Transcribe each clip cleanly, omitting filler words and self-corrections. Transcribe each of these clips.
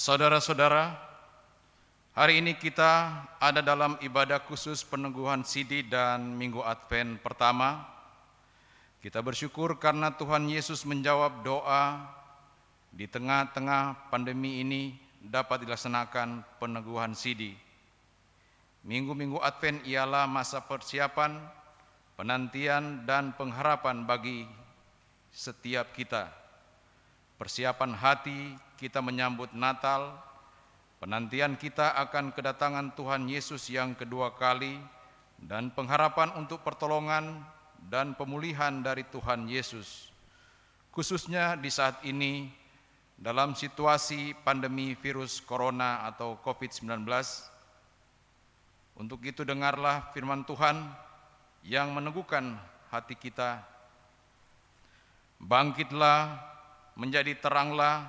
Saudara-saudara, hari ini kita ada dalam ibadah khusus peneguhan Sidi dan Minggu Advent pertama. Kita bersyukur karena Tuhan Yesus menjawab doa di tengah-tengah pandemi ini dapat dilaksanakan peneguhan Sidi. Minggu-minggu Advent ialah masa persiapan, penantian dan pengharapan bagi setiap kita. Persiapan hati kita menyambut Natal, penantian kita akan kedatangan Tuhan Yesus yang kedua kali, dan pengharapan untuk pertolongan dan pemulihan dari Tuhan Yesus. Khususnya di saat ini, dalam situasi pandemi virus corona atau COVID-19, untuk itu dengarlah firman Tuhan yang meneguhkan hati kita. Bangkitlah, menjadi teranglah,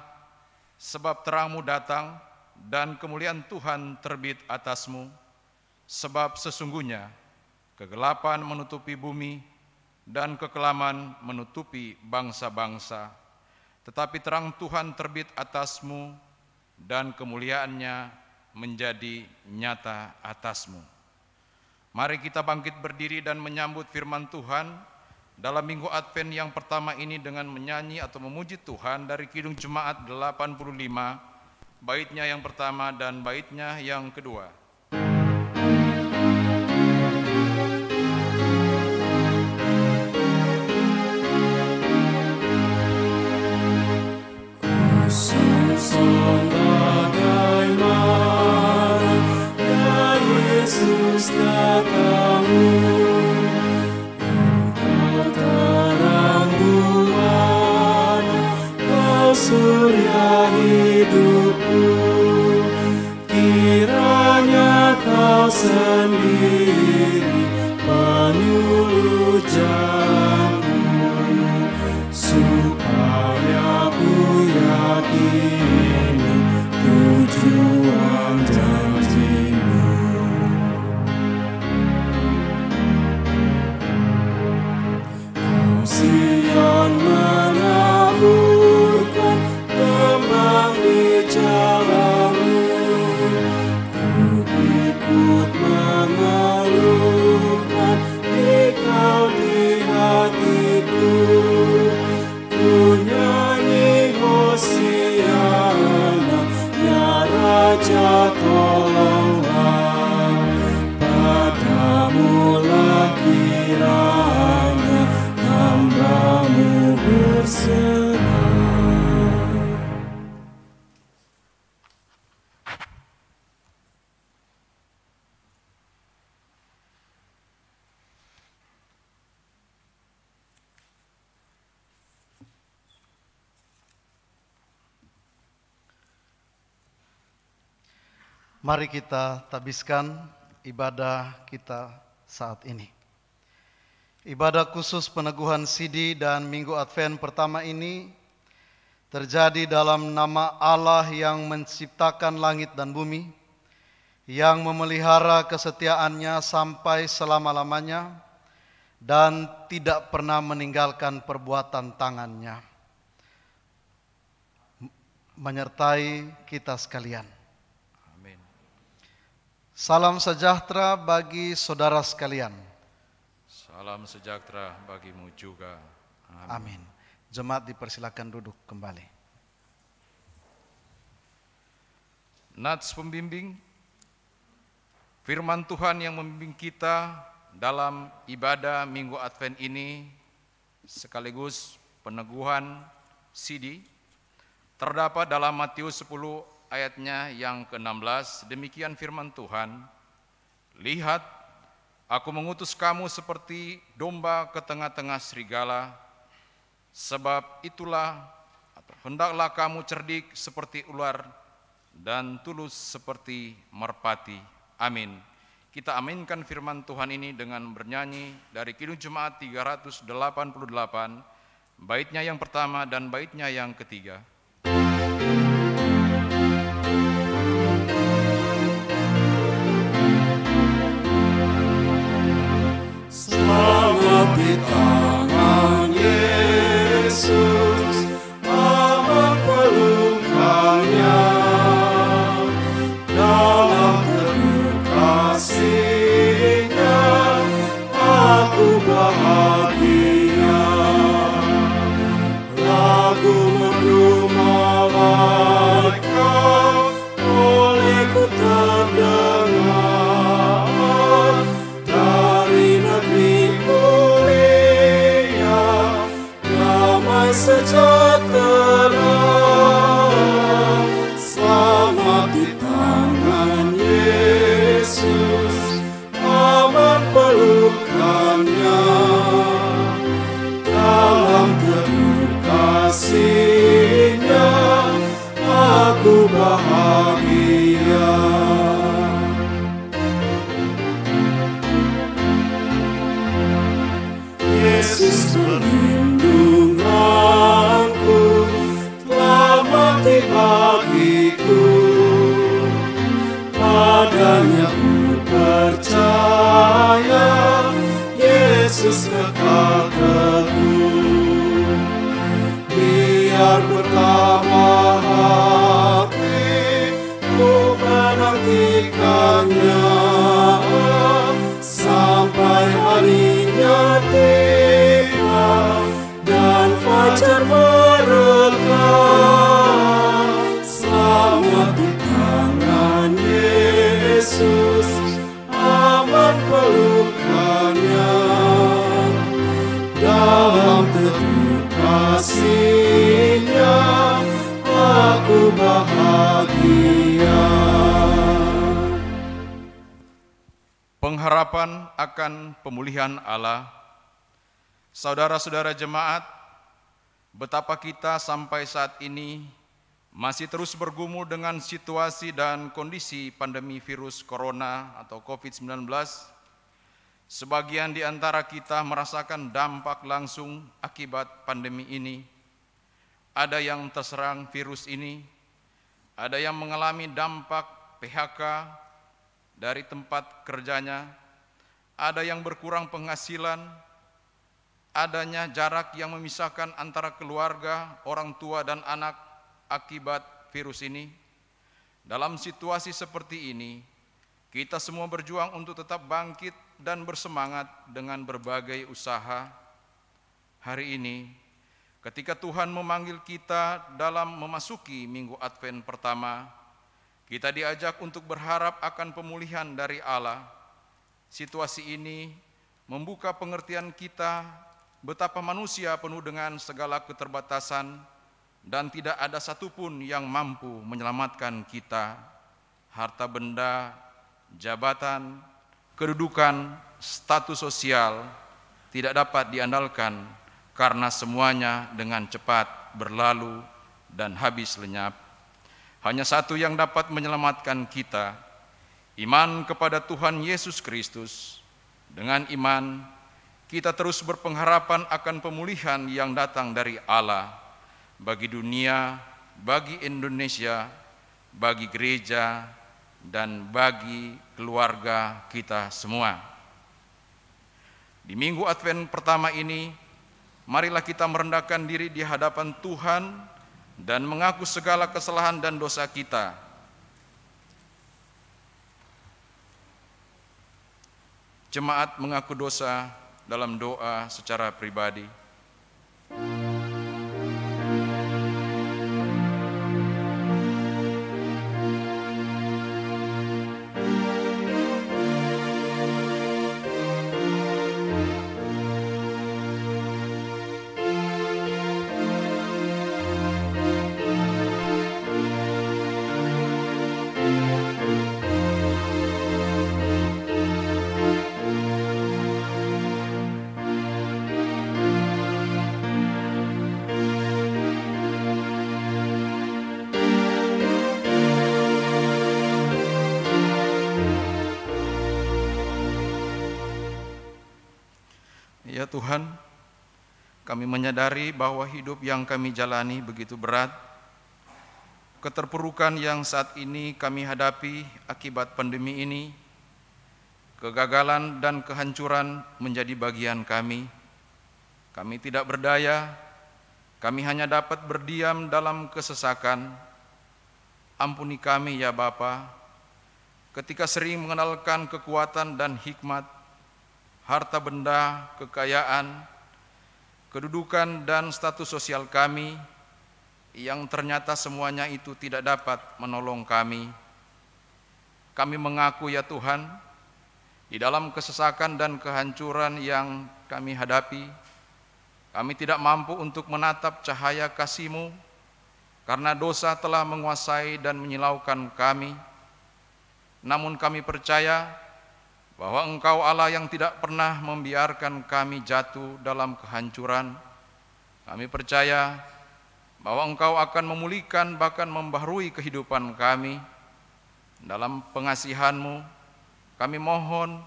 sebab terangmu datang dan kemuliaan Tuhan terbit atasmu. Sebab sesungguhnya kegelapan menutupi bumi dan kekelaman menutupi bangsa-bangsa. Tetapi terang Tuhan terbit atasmu dan kemuliaannya menjadi nyata atasmu. Mari kita bangkit berdiri dan menyambut firman Tuhan dalam Minggu Advent yang pertama ini dengan menyanyi atau memuji Tuhan dari Kidung Jemaat 85, baitnya yang pertama dan baitnya yang kedua. Bagaimana ya Yesus datangmu, surya hidupku, kiranya Kau sendiri penyuluh jalanku, supaya ku yakini tujuan janji-Mu. Kau Sion menaburkan kembang di jalanmu, ku ikut mengeluhkan Engkau di hatiku, ku nyanyi Hosiana, ya Raja tolonglah, padamu lah kiranya hamba-Mu berserah. Mari kita tabiskan ibadah kita saat ini. Ibadah khusus peneguhan Sidi dan Minggu Advent pertama ini terjadi dalam nama Allah yang menciptakan langit dan bumi, yang memelihara kesetiaannya sampai selama-lamanya dan tidak pernah meninggalkan perbuatan tangannya, menyertai kita sekalian. Salam sejahtera bagi saudara sekalian. Salam sejahtera bagimu juga. Amin. Jemaat dipersilakan duduk kembali. Nats pembimbing, firman Tuhan yang membimbing kita dalam ibadah Minggu Advent ini sekaligus peneguhan Sidi terdapat dalam Matius 10 ayatnya yang ke-16. Demikian firman Tuhan, lihat, aku mengutus kamu seperti domba ke tengah-tengah serigala, sebab itulah atau hendaklah kamu cerdik seperti ular dan tulus seperti merpati. Amin. Kita aminkan firman Tuhan ini dengan bernyanyi dari Kidung Jemaat 388, baitnya yang pertama dan baitnya yang ketiga. Selamat di tangan Yesus, amat pelukannya. sejahtera. Selamat di tangan Yesus, aman pelukannya. Dalam teduh kasih-Nya aku bahagia. Yesus perlindunganku, telah mati bagiku. Padanya ku percaya, Yesus kekal teguh. Biar pertama hati ku menantikannya, sampai harinya tiba dan fajar merekam. Selamat di tangan Yesus, aman pelukannya. Dalam teduh kasih-Nya aku bahagia. Pengharapan akan pemulihan Allah. Saudara-saudara jemaat, betapa kita sampai saat ini masih terus bergumul dengan situasi dan kondisi pandemi virus corona atau COVID-19. Sebagian di antara kita merasakan dampak langsung akibat pandemi ini. Ada yang terserang virus ini, ada yang mengalami dampak PHK dari tempat kerjanya, ada yang berkurang penghasilan, adanya jarak yang memisahkan antara keluarga, orang tua dan anak akibat virus ini. Dalam situasi seperti ini, kita semua berjuang untuk tetap bangkit dan bersemangat dengan berbagai usaha. Hari ini, ketika Tuhan memanggil kita dalam memasuki Minggu Advent pertama, kita diajak untuk berharap akan pemulihan dari Allah. Situasi ini membuka pengertian kita betapa manusia penuh dengan segala keterbatasan dan tidak ada satupun yang mampu menyelamatkan kita. Harta benda, jabatan, kedudukan, status sosial tidak dapat diandalkan karena semuanya dengan cepat berlalu dan habis lenyap. Hanya satu yang dapat menyelamatkan kita, iman kepada Tuhan Yesus Kristus. Dengan iman, kita terus berpengharapan akan pemulihan yang datang dari Allah bagi dunia, bagi Indonesia, bagi gereja, dan bagi keluarga kita semua. Di Minggu Advent pertama ini, marilah kita merendahkan diri di hadapan Tuhan dan mengaku segala kesalahan dan dosa kita. Jemaat mengaku dosa dalam doa secara pribadi. Ya Tuhan, kami menyadari bahwa hidup yang kami jalani begitu berat. Keterpurukan yang saat ini kami hadapi akibat pandemi ini, kegagalan dan kehancuran menjadi bagian kami. Kami tidak berdaya, kami hanya dapat berdiam dalam kesesakan. Ampuni kami ya Bapa, ketika sering mengenalkan kekuatan dan hikmat, harta benda, kekayaan, kedudukan dan status sosial kami, yang ternyata semuanya itu tidak dapat menolong kami. Kami mengaku ya Tuhan, di dalam kesesakan dan kehancuran yang kami hadapi, Kami tidak mampu untuk menatap cahaya kasih-Mu, karena dosa telah menguasai dan menyilaukan kami. Namun kami percaya bahwa Engkau Allah yang tidak pernah membiarkan kami jatuh dalam kehancuran. Kami percaya bahwa Engkau akan memulihkan bahkan membaharui kehidupan kami. Dalam pengasihan-Mu, kami mohon,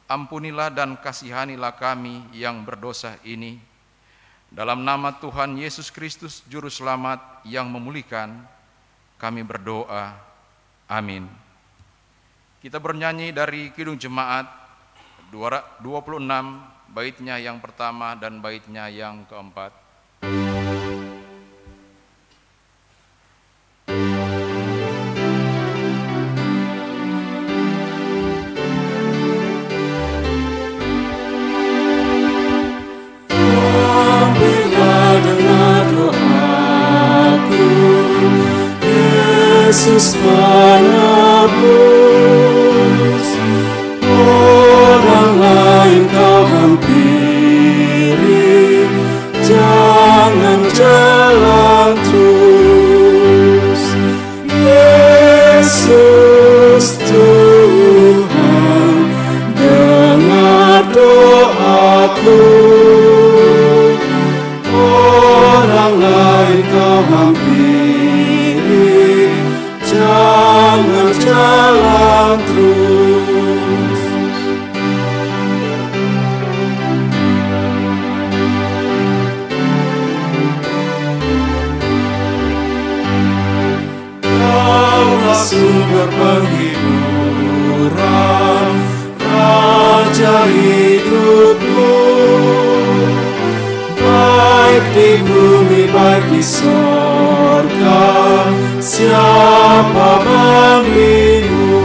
ampunilah dan kasihanilah kami yang berdosa ini. Dalam nama Tuhan Yesus Kristus, Juru Selamat yang memulihkan, kami berdoa. Amin. Kita bernyanyi dari Kidung Jemaat 26, baitnya yang pertama dan baitnya yang keempat. Yesus penebus, orang lain kau hampiri, jangan jalan terus. Yesus Tuhan, dengar doaku, orang lain kau hampiri, jangan jalan terus. Kaulah sumber penghiburan, Raja hidupku, baik di bumi baik di sorga, siapa bandingmu?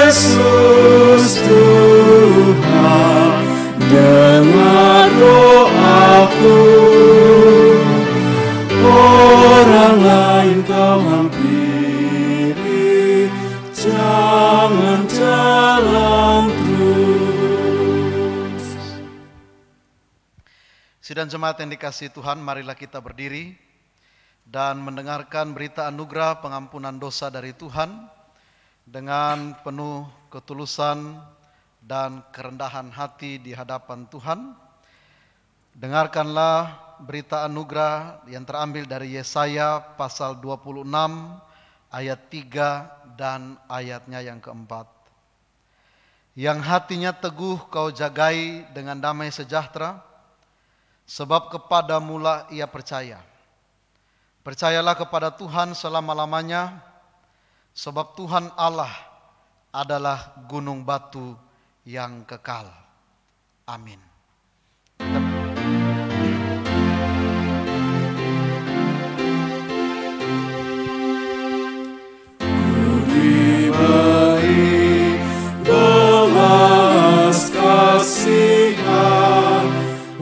Yesus Tuhan, dengar doaku, orang lain kau hampiri, jangan jalan terus. Sidang jemaat yang dikasihi Tuhan, marilah kita berdiri dan mendengarkan berita anugerah pengampunan dosa dari Tuhan dengan penuh ketulusan dan kerendahan hati di hadapan Tuhan. Dengarkanlah berita anugerah yang terambil dari Yesaya pasal 26 ayat 3 dan ayatnya yang keempat. Yang hatinya teguh kau jagai dengan damai sejahtera, sebab kepadamulah ia percaya. Percayalah kepada Tuhan selama-lamanya, sebab Tuhan Allah adalah gunung batu yang kekal. Amin. Lebih baik belas kasihan,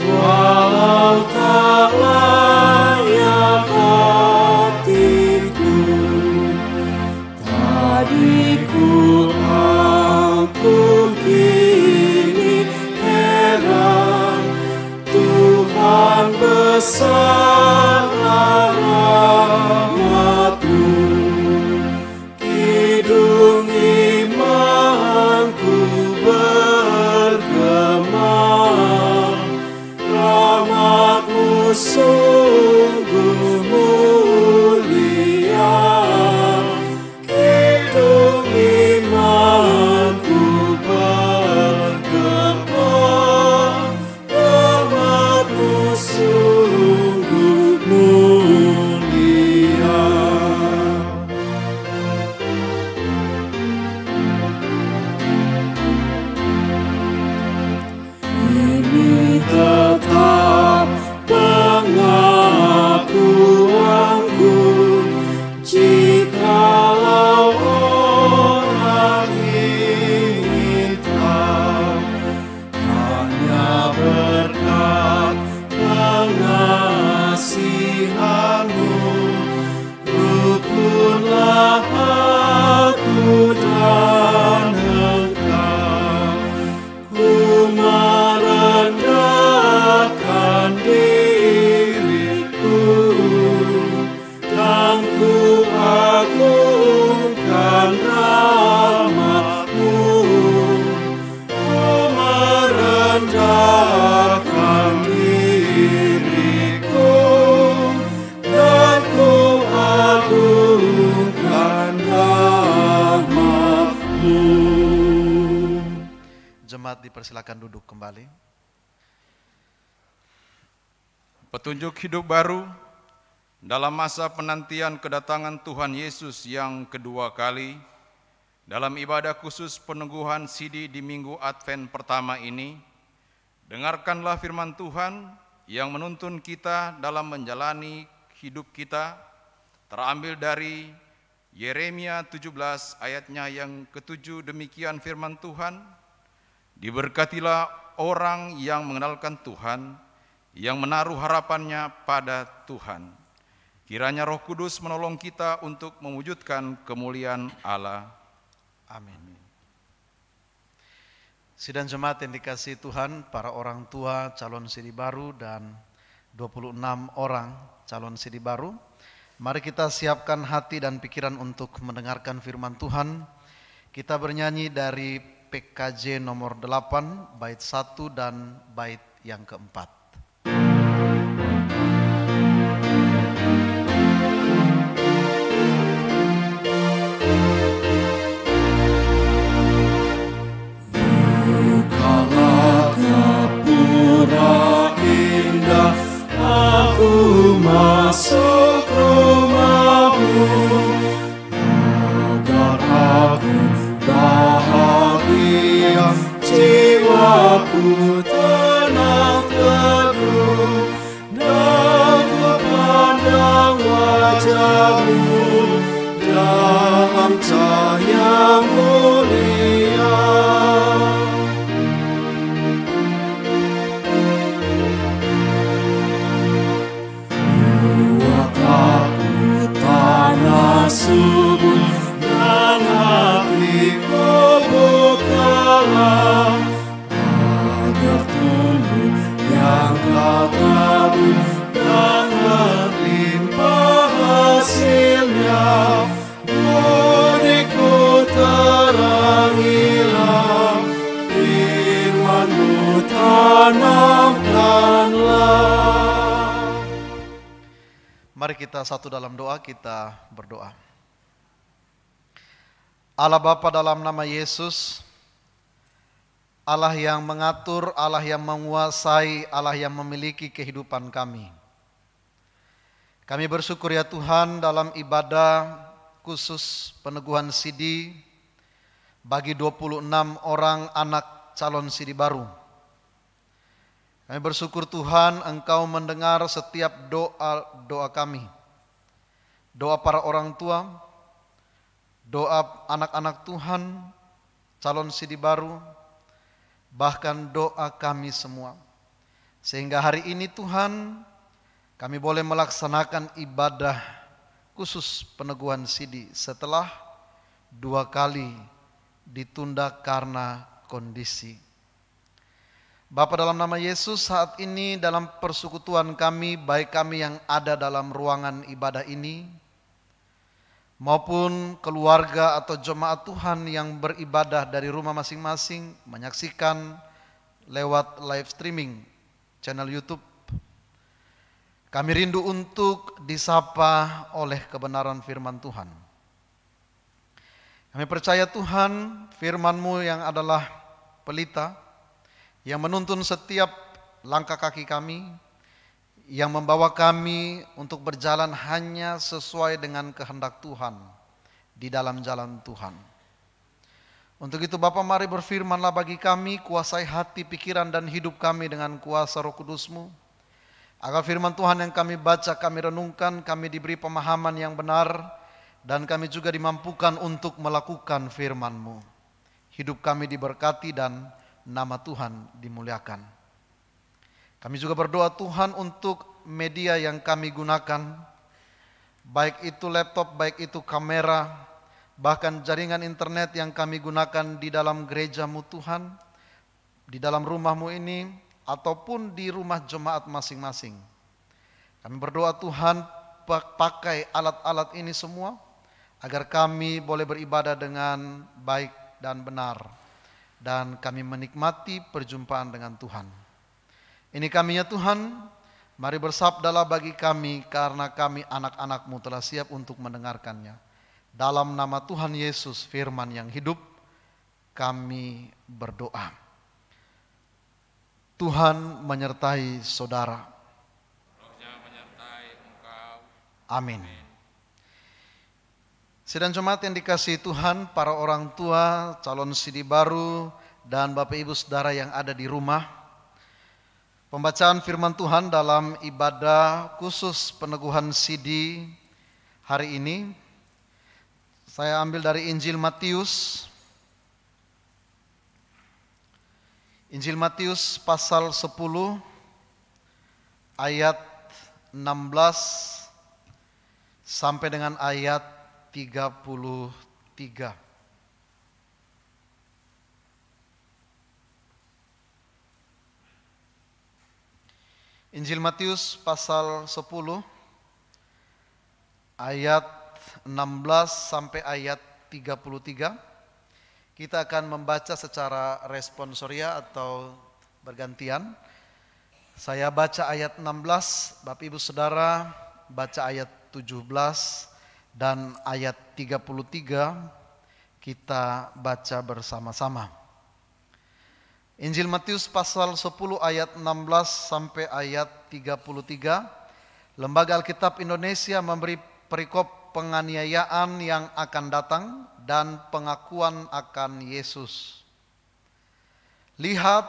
walau tak layak hatiku. Tadiku aku kini heran. jemaat dipersilakan duduk kembali. Petunjuk hidup baru dalam masa penantian kedatangan Tuhan Yesus yang kedua kali, dalam ibadah khusus peneguhan sidi di Minggu Advent pertama ini, dengarkanlah firman Tuhan yang menuntun kita dalam menjalani hidup kita, terambil dari Yeremia 17 ayatnya yang ke-7. Demikian firman Tuhan, diberkatilah orang yang mengenalkan Tuhan, yang menaruh harapannya pada Tuhan. Kiranya Roh Kudus menolong kita untuk mewujudkan kemuliaan Allah. Amin. Sidang jemaat yang dikasihi Tuhan, para orang tua calon sidi baru dan 26 orang calon sidi baru, mari kita siapkan hati dan pikiran untuk mendengarkan firman Tuhan. Kita bernyanyi dari PKJ nomor 8, bait 1 dan bait yang keempat. Indah, aku masuk rumahmu, agar aku bahagia, jiwaku tenang teduh, dan ku pandang wajahmu dalam cahaya mulia. Subur dan hatiku bukalah, agar tumbuh yang kau tabur dan berlimpah hasilnya. Budiku terangilah, firman-Mu tanamkanlah. Mari kita satu dalam doa, kita berdoa. Allah Bapa, dalam nama Yesus, Allah yang mengatur, Allah yang menguasai, Allah yang memiliki kehidupan kami. Kami bersyukur ya Tuhan, dalam ibadah khusus peneguhan sidi bagi 26 orang anak calon sidi baru. Kami bersyukur Tuhan, Engkau mendengar setiap doa kami. Doa para orang tua, doa anak-anak Tuhan, calon sidi baru, bahkan doa kami semua. Sehingga hari ini Tuhan, kami boleh melaksanakan ibadah khusus peneguhan sidi setelah 2 kali ditunda karena kondisi. Bapa, dalam nama Yesus, saat ini dalam persekutuan kami, baik kami yang ada dalam ruangan ibadah ini, maupun keluarga atau jemaat Tuhan yang beribadah dari rumah masing-masing, menyaksikan lewat live streaming channel YouTube, kami rindu untuk disapa oleh kebenaran firman Tuhan. Kami percaya Tuhan, firman-Mu yang adalah pelita, yang menuntun setiap langkah kaki kami, yang membawa kami untuk berjalan hanya sesuai dengan kehendak Tuhan di dalam jalan Tuhan. Untuk itu Bapa, mari berfirmanlah bagi kami, kuasai hati, pikiran dan hidup kami dengan kuasa Roh Kudus-Mu, agar firman Tuhan yang kami baca, kami renungkan, kami diberi pemahaman yang benar, dan kami juga dimampukan untuk melakukan firman-Mu. Hidup kami diberkati dan nama Tuhan dimuliakan. Kami juga berdoa Tuhan untuk media yang kami gunakan, baik itu laptop, baik itu kamera, bahkan jaringan internet yang kami gunakan di dalam gereja-Mu Tuhan, di dalam rumah-Mu ini, ataupun di rumah jemaat masing-masing. Kami berdoa Tuhan, pakai alat-alat ini semua, agar kami boleh beribadah dengan baik dan benar, dan kami menikmati perjumpaan dengan Tuhan. Ini kami ya Tuhan, mari bersabdalah bagi kami, karena kami anak-anak-Mu telah siap untuk mendengarkannya. Dalam nama Tuhan Yesus, firman yang hidup, kami berdoa. Tuhan menyertai saudara. Rohnya menyertai engkau. Amin. Sidang jemaat yang dikasihi Tuhan, para orang tua, calon sidi baru, dan Bapak Ibu Saudara yang ada di rumah. Pembacaan firman Tuhan dalam ibadah khusus peneguhan sidi hari ini, saya ambil dari Injil Matius. Injil Matius pasal 10 ayat 16 sampai dengan ayat 33. Injil Matius pasal 10 ayat 16 sampai ayat 33. Kita akan membaca secara responsoria atau bergantian. Saya baca ayat 16, Bapak Ibu Saudara baca ayat 17 dan ayat 33 kita baca bersama-sama. Injil Matius pasal 10 ayat 16 sampai ayat 33. Lembaga Alkitab Indonesia memberi perikop penganiayaan yang akan datang dan pengakuan akan Yesus. Lihat,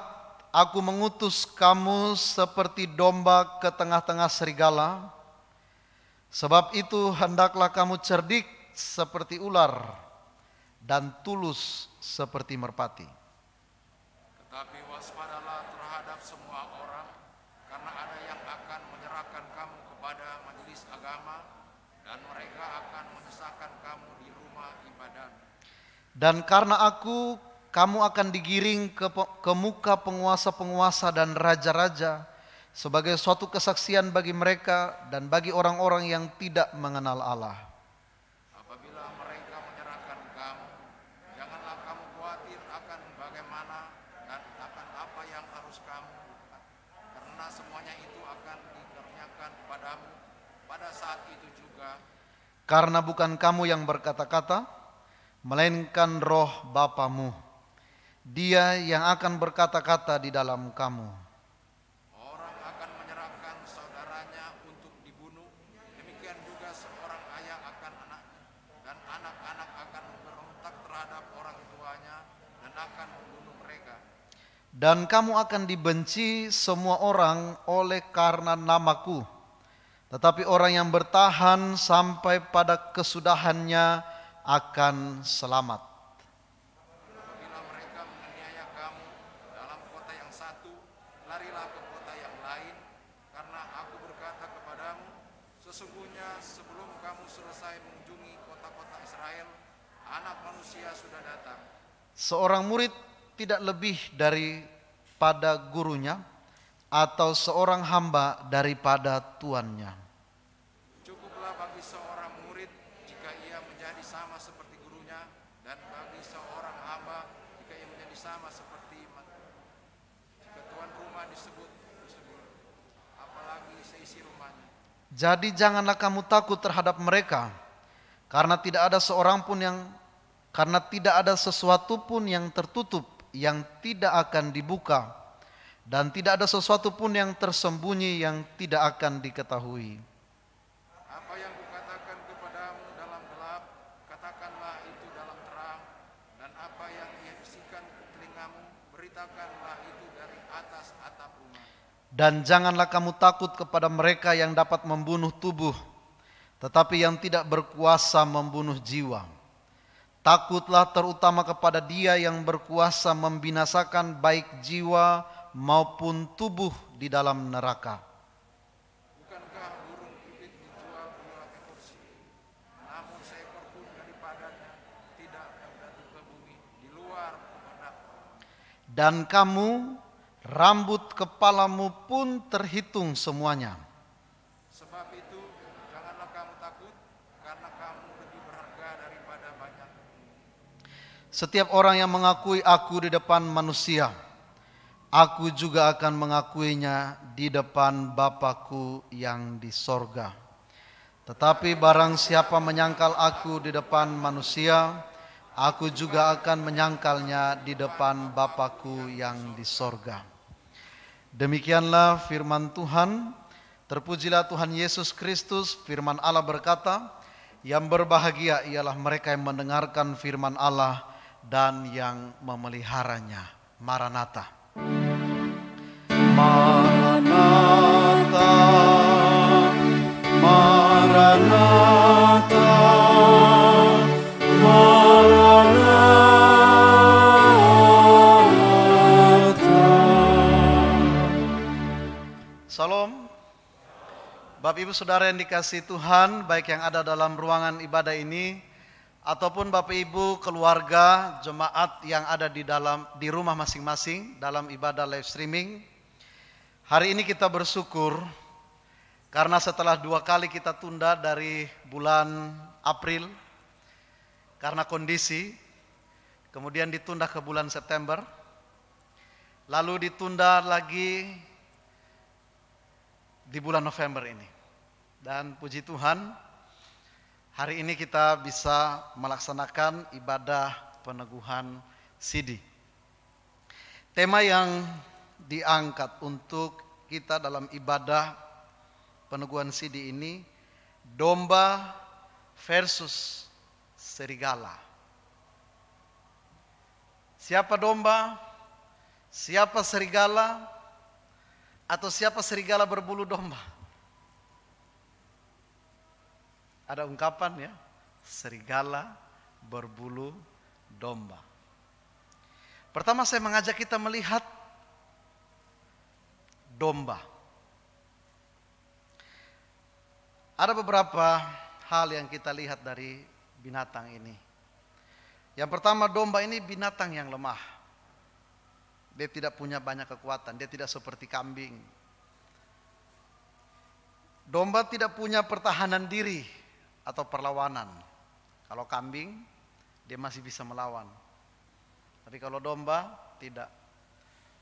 aku mengutus kamu seperti domba ke tengah-tengah serigala. Sebab itu hendaklah kamu cerdik seperti ular dan tulus seperti merpati. Tetapi waspadalah terhadap semua orang, karena ada yang akan menyerahkan kamu kepada majelis agama, dan mereka akan menyesatkan kamu di rumah ibadah. Dan karena aku, kamu akan digiring ke muka penguasa-penguasa dan raja-raja sebagai suatu kesaksian bagi mereka dan bagi orang-orang yang tidak mengenal Allah. Apabila mereka menyerahkan kamu, janganlah kamu khawatir akan bagaimana dan akan apa yang harus kamu, karena semuanya itu akan dikerjakan padamu pada saat itu juga. Karena bukan kamu yang berkata-kata, melainkan roh Bapamu. Dia yang akan berkata-kata di dalam kamu. Orang akan menyerahkan saudaranya untuk dibunuh, demikian juga seorang ayah akan anaknya, dan anak-anak akan memberontak terhadap orang tuanya dan akan membunuh mereka. Dan kamu akan dibenci semua orang oleh karena namaku. Tetapi orang yang bertahan sampai pada kesudahannya akan selamat. Apabila mereka menganiaya kamu dalam kota yang satu, larilah ke kota yang lain, karena aku berkata kepadamu, sesungguhnya sebelum kamu selesai mengunjungi kota-kota Israel, Anak Manusia sudah datang. Seorang murid tidak lebih daripada gurunya, atau seorang hamba daripada tuannya. Cukuplah bagi seorang murid jika ia menjadi sama seperti gurunya, dan bagi seorang hamba jika ia menjadi sama seperti jika tuan rumah disebut, apalagi seisi rumahnya. Jadi janganlah kamu takut terhadap mereka, karena tidak ada sesuatu pun yang tertutup yang tidak akan dibuka, dan tidak ada sesuatu pun yang tersembunyi yang tidak akan diketahui. Apa yang kukatakan kepadamu dalam gelap, katakanlah itu dalam terang, dan apa yang ia bisikan ke telingamu, beritakanlah itu dari atas atap rumah. Dan janganlah kamu takut kepada mereka yang dapat membunuh tubuh, tetapi yang tidak berkuasa membunuh jiwa. Takutlah terutama kepada Dia yang berkuasa membinasakan baik jiwa maupun tubuh di dalam neraka. Bukankah burung pipit dijual 2 ekor sendiri, namun seekor pun daripadanya tidak jatuh ke bumi di luar pendak. Dan kamu, rambut kepalamu pun terhitung semuanya. Sebab itu janganlah kamu takut, karena kamu lebih berharga daripada banyak. Setiap orang yang mengakui aku di depan manusia, aku juga akan mengakuinya di depan Bapa-Ku yang di sorga. Tetapi barang siapa menyangkal aku di depan manusia, aku juga akan menyangkalnya di depan Bapa-Ku yang di sorga. Demikianlah firman Tuhan. Terpujilah Tuhan Yesus Kristus. Firman Allah berkata, yang berbahagia ialah mereka yang mendengarkan firman Allah dan yang memeliharanya. Maranatha. Maranatha, Maranatha, Maranatha. Salam. Bapak Ibu Saudara yang dikasihi Tuhan, baik yang ada dalam ruangan ibadah ini ataupun Bapak Ibu keluarga jemaat yang ada di rumah masing-masing dalam ibadah live streaming. Hari ini kita bersyukur karena setelah 2 kali kita tunda dari bulan April karena kondisi, kemudian ditunda ke bulan September, lalu ditunda lagi di bulan November ini. Dan puji Tuhan, hari ini kita bisa melaksanakan ibadah peneguhan sidi. Tema yang diangkat untuk kita dalam ibadah peneguhan sidi ini, domba versus serigala. Siapa domba? Siapa serigala? Atau siapa serigala berbulu domba? Ada ungkapan ya, serigala berbulu domba. Pertama saya mengajak kita melihat domba. Ada beberapa hal yang kita lihat dari binatang ini. Yang pertama, domba ini binatang yang lemah. Dia tidak punya banyak kekuatan, dia tidak seperti kambing. Domba tidak punya pertahanan diri atau perlawanan. Kalau kambing, dia masih bisa melawan. Tapi kalau domba, tidak.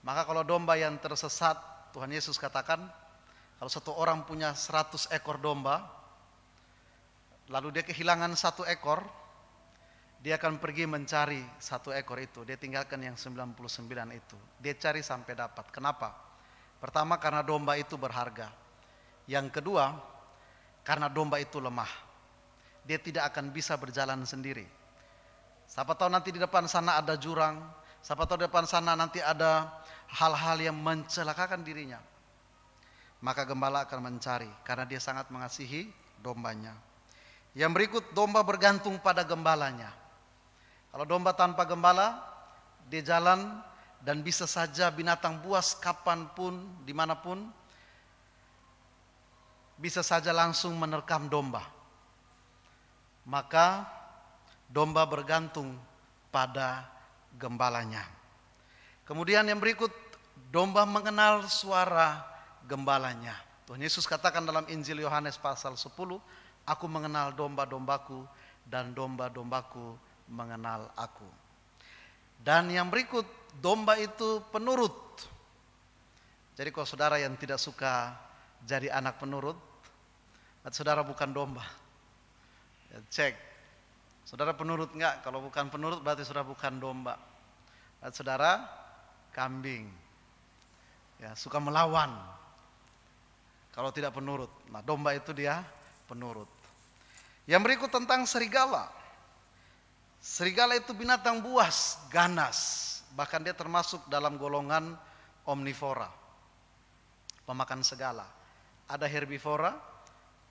Maka kalau domba yang tersesat, Tuhan Yesus katakan, kalau satu orang punya 100 ekor domba, lalu dia kehilangan 1 ekor, dia akan pergi mencari 1 ekor itu. Dia tinggalkan yang 99 itu. Dia cari sampai dapat. Kenapa? Pertama, karena domba itu berharga. Yang kedua, karena domba itu lemah. Dia tidak akan bisa berjalan sendiri. Siapa tahu nanti di depan sana ada jurang. Siapa tahu di depan sana nanti ada hal-hal yang mencelakakan dirinya. Maka gembala akan mencari. Karena dia sangat mengasihi dombanya. Yang berikut, domba bergantung pada gembalanya. Kalau domba tanpa gembala, dia jalan dan bisa saja binatang buas kapanpun, dimanapun, bisa saja langsung menerkam domba. Maka domba bergantung pada gembalanya. Kemudian yang berikut, domba mengenal suara gembalanya. Tuhan Yesus katakan dalam Injil Yohanes pasal 10, aku mengenal domba-dombaku dan domba-dombaku mengenal aku. Dan yang berikut, domba itu penurut. Jadi kalau saudara yang tidak suka jadi anak penurut, saudara bukan domba. Ya, cek, saudara penurut enggak? Kalau bukan penurut berarti saudara bukan domba. Saudara kambing. Ya, suka melawan. Kalau tidak penurut. Nah, domba itu dia penurut. Yang berikut tentang serigala. Serigala itu binatang buas, ganas. Bahkan dia termasuk dalam golongan omnivora. Pemakan segala. Ada herbivora,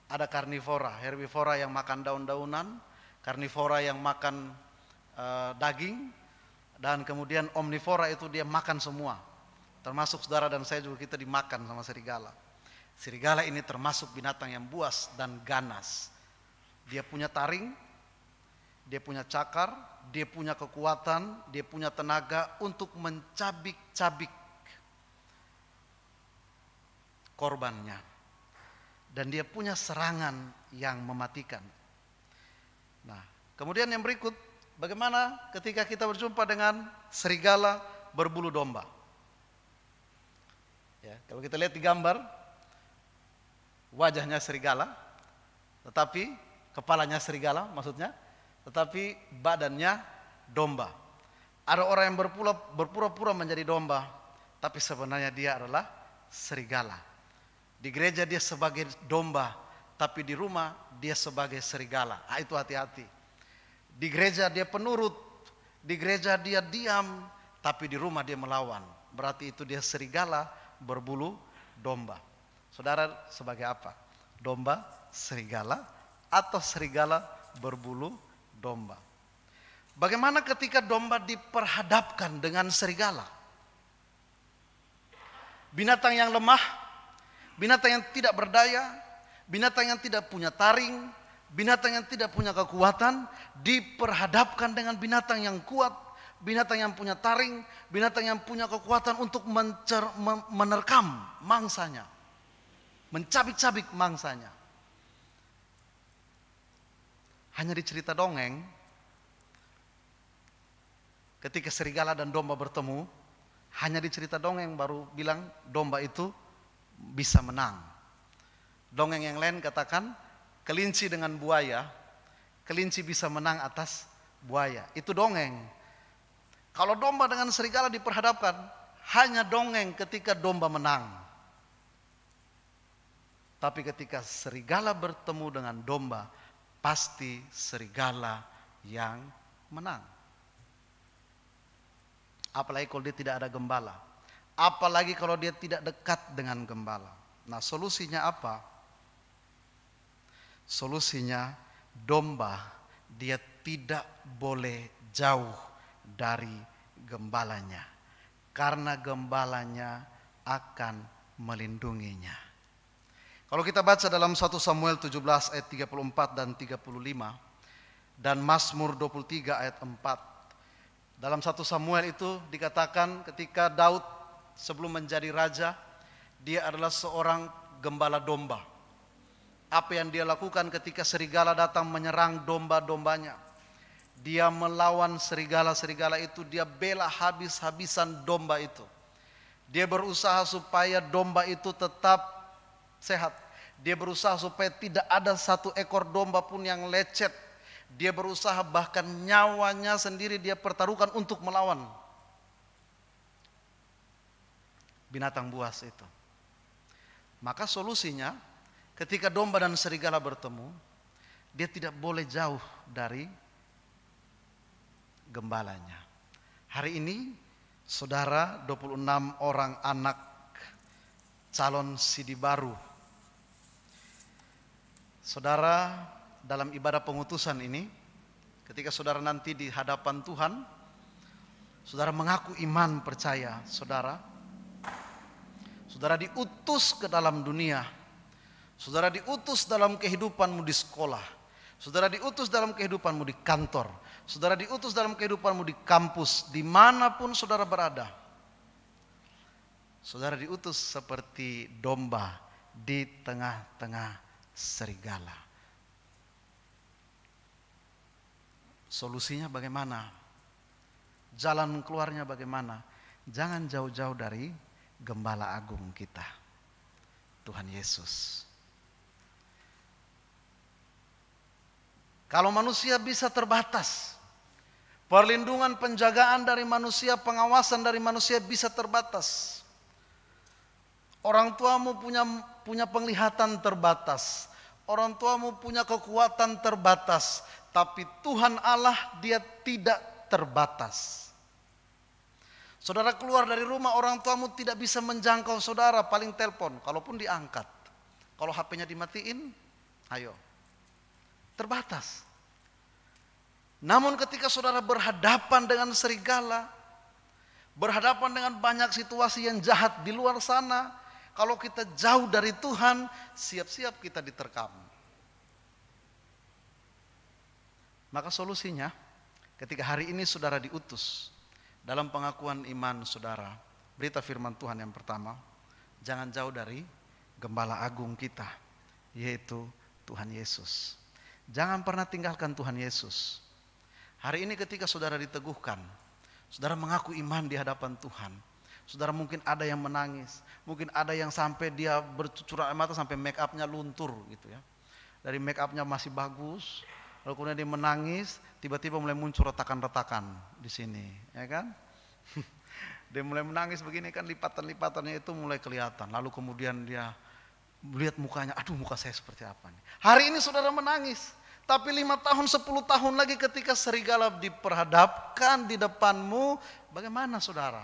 ada karnivora. Herbivora yang makan daun-daunan, karnivora yang makan daging, dan kemudian omnivora itu dia makan semua. Termasuk saudara dan saya juga, kita dimakan sama serigala. Serigala ini termasuk binatang yang buas dan ganas. Dia punya taring, dia punya cakar, dia punya kekuatan, dia punya tenaga untuk mencabik-cabik korbannya. Dan dia punya serangan yang mematikan. Nah, kemudian yang berikut, bagaimana ketika kita berjumpa dengan serigala berbulu domba? Ya, kalau kita lihat di gambar, wajahnya serigala, tetapi kepalanya serigala maksudnya, tetapi badannya domba. Ada orang yang berpura-pura menjadi domba, tapi sebenarnya dia adalah serigala. Di gereja dia sebagai domba, tapi di rumah dia sebagai serigala. Itu hati-hati. Di gereja dia penurut, di gereja dia diam, tapi di rumah dia melawan. Berarti itu dia serigala berbulu domba. Saudara sebagai apa? Domba, serigala, atau serigala berbulu domba? Bagaimana ketika domba diperhadapkan dengan serigala? Binatang yang lemah, binatang yang tidak berdaya, binatang yang tidak punya taring, binatang yang tidak punya kekuatan, diperhadapkan dengan binatang yang kuat, binatang yang punya taring, binatang yang punya kekuatan untuk menerkam mangsanya, mencabik-cabik mangsanya. Hanya di cerita dongeng, ketika serigala dan domba bertemu, hanya di cerita dongeng baru bilang domba itu bisa menang. Dongeng yang lain katakan kelinci dengan buaya, kelinci bisa menang atas buaya. Itu dongeng. Kalau domba dengan serigala diperhadapkan, hanya dongeng ketika domba menang. Tapi ketika serigala bertemu dengan domba, pasti serigala yang menang. Apalagi kalau dia tidak ada gembala. Apalagi kalau dia tidak dekat dengan gembala. Nah, solusinya apa? Solusinya domba dia tidak boleh jauh dari gembalanya. Karena gembalanya akan melindunginya. Kalau kita baca dalam 1 Samuel 17 ayat 34 dan 35 dan Mazmur 23 ayat 4. Dalam 1 Samuel itu dikatakan ketika Daud sebelum menjadi raja, dia adalah seorang gembala domba. Apa yang dia lakukan ketika serigala datang menyerang domba-dombanya? Dia melawan serigala-serigala itu, dia bela habis-habisan domba itu. Dia berusaha supaya domba itu tetap sehat. Dia berusaha supaya tidak ada satu ekor domba pun yang lecet. Dia berusaha bahkan nyawanya sendiri dia pertaruhkan untuk melawan binatang buas itu. Maka solusinya ketika domba dan serigala bertemu, dia tidak boleh jauh dari gembalanya. Hari ini saudara 26 orang anak calon sidi baru. Saudara dalam ibadah pengutusan ini, ketika saudara nanti di hadapan Tuhan, saudara mengaku iman percaya, saudara diutus ke dalam dunia, saudara diutus dalam kehidupanmu di sekolah, saudara diutus dalam kehidupanmu di kantor, saudara diutus dalam kehidupanmu di kampus, dimanapun saudara berada. Saudara diutus seperti domba di tengah-tengah serigala. Solusinya bagaimana? Jalan keluarnya bagaimana? Jangan jauh-jauh dari gembala agung kita, Tuhan Yesus. Kalau manusia bisa terbatas, perlindungan penjagaan dari manusia, pengawasan dari manusia bisa terbatas. Orang tuamu punya penglihatan terbatas, orang tuamu punya kekuatan terbatas, tapi Tuhan Allah dia tidak terbatas. Saudara keluar dari rumah, orang tuamu tidak bisa menjangkau saudara, paling telepon, kalaupun diangkat. Kalau HP-nya dimatiin, ayo. Terbatas. Namun ketika saudara berhadapan dengan serigala, berhadapan dengan banyak situasi yang jahat di luar sana, kalau kita jauh dari Tuhan, siap-siap kita diterkam. Maka solusinya, ketika hari ini saudara diutus dalam pengakuan iman saudara, berita firman Tuhan yang pertama, jangan jauh dari gembala agung kita, yaitu Tuhan Yesus. Jangan pernah tinggalkan Tuhan Yesus. Hari ini ketika saudara diteguhkan, saudara mengaku iman di hadapan Tuhan, saudara mungkin ada yang menangis, mungkin ada yang sampai dia bercucuran air mata sampai make upnya luntur gitu ya. Dari make upnya masih bagus, lalu kemudian dia menangis, tiba-tiba mulai muncul retakan-retakan di sini, ya kan? Dia mulai menangis begini kan, lipatan-lipatannya itu mulai kelihatan. Lalu kemudian dia lihat mukanya, aduh muka saya seperti apa nih. Hari ini saudara menangis. Tapi 5 tahun, 10 tahun lagi ketika serigala diperhadapkan di depanmu, bagaimana saudara?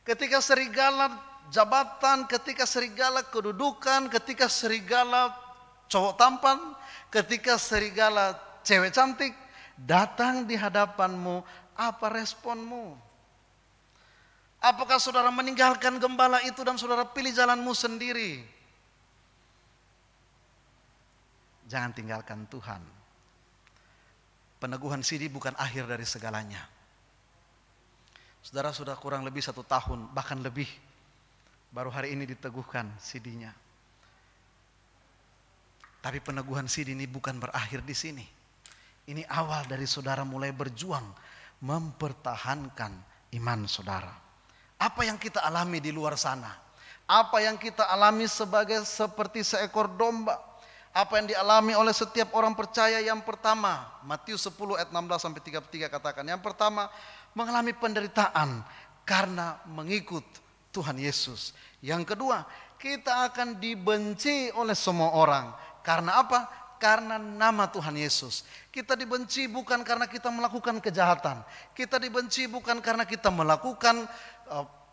Ketika serigala jabatan, ketika serigala kedudukan, ketika serigala cowok tampan, ketika serigala cewek cantik datang di hadapanmu, apa responmu? Apakah saudara meninggalkan gembala itu dan saudara pilih jalanmu sendiri? Jangan tinggalkan Tuhan. Peneguhan sidi bukan akhir dari segalanya. Saudara sudah kurang lebih 1 tahun, bahkan lebih. Baru hari ini diteguhkan sidinya. Tapi peneguhan sidi ini bukan berakhir di sini. Ini awal dari saudara mulai berjuang mempertahankan iman saudara. Apa yang kita alami di luar sana? Apa yang kita alami seperti seekor domba? Apa yang dialami oleh setiap orang percaya? Yang pertama, Matius 10 ayat 16 sampai 33 katakan. Yang pertama, mengalami penderitaan karena mengikut Tuhan Yesus. Yang kedua, kita akan dibenci oleh semua orang. Karena apa? Karena nama Tuhan Yesus. Kita dibenci bukan karena kita melakukan kejahatan. Kita dibenci bukan karena kita melakukan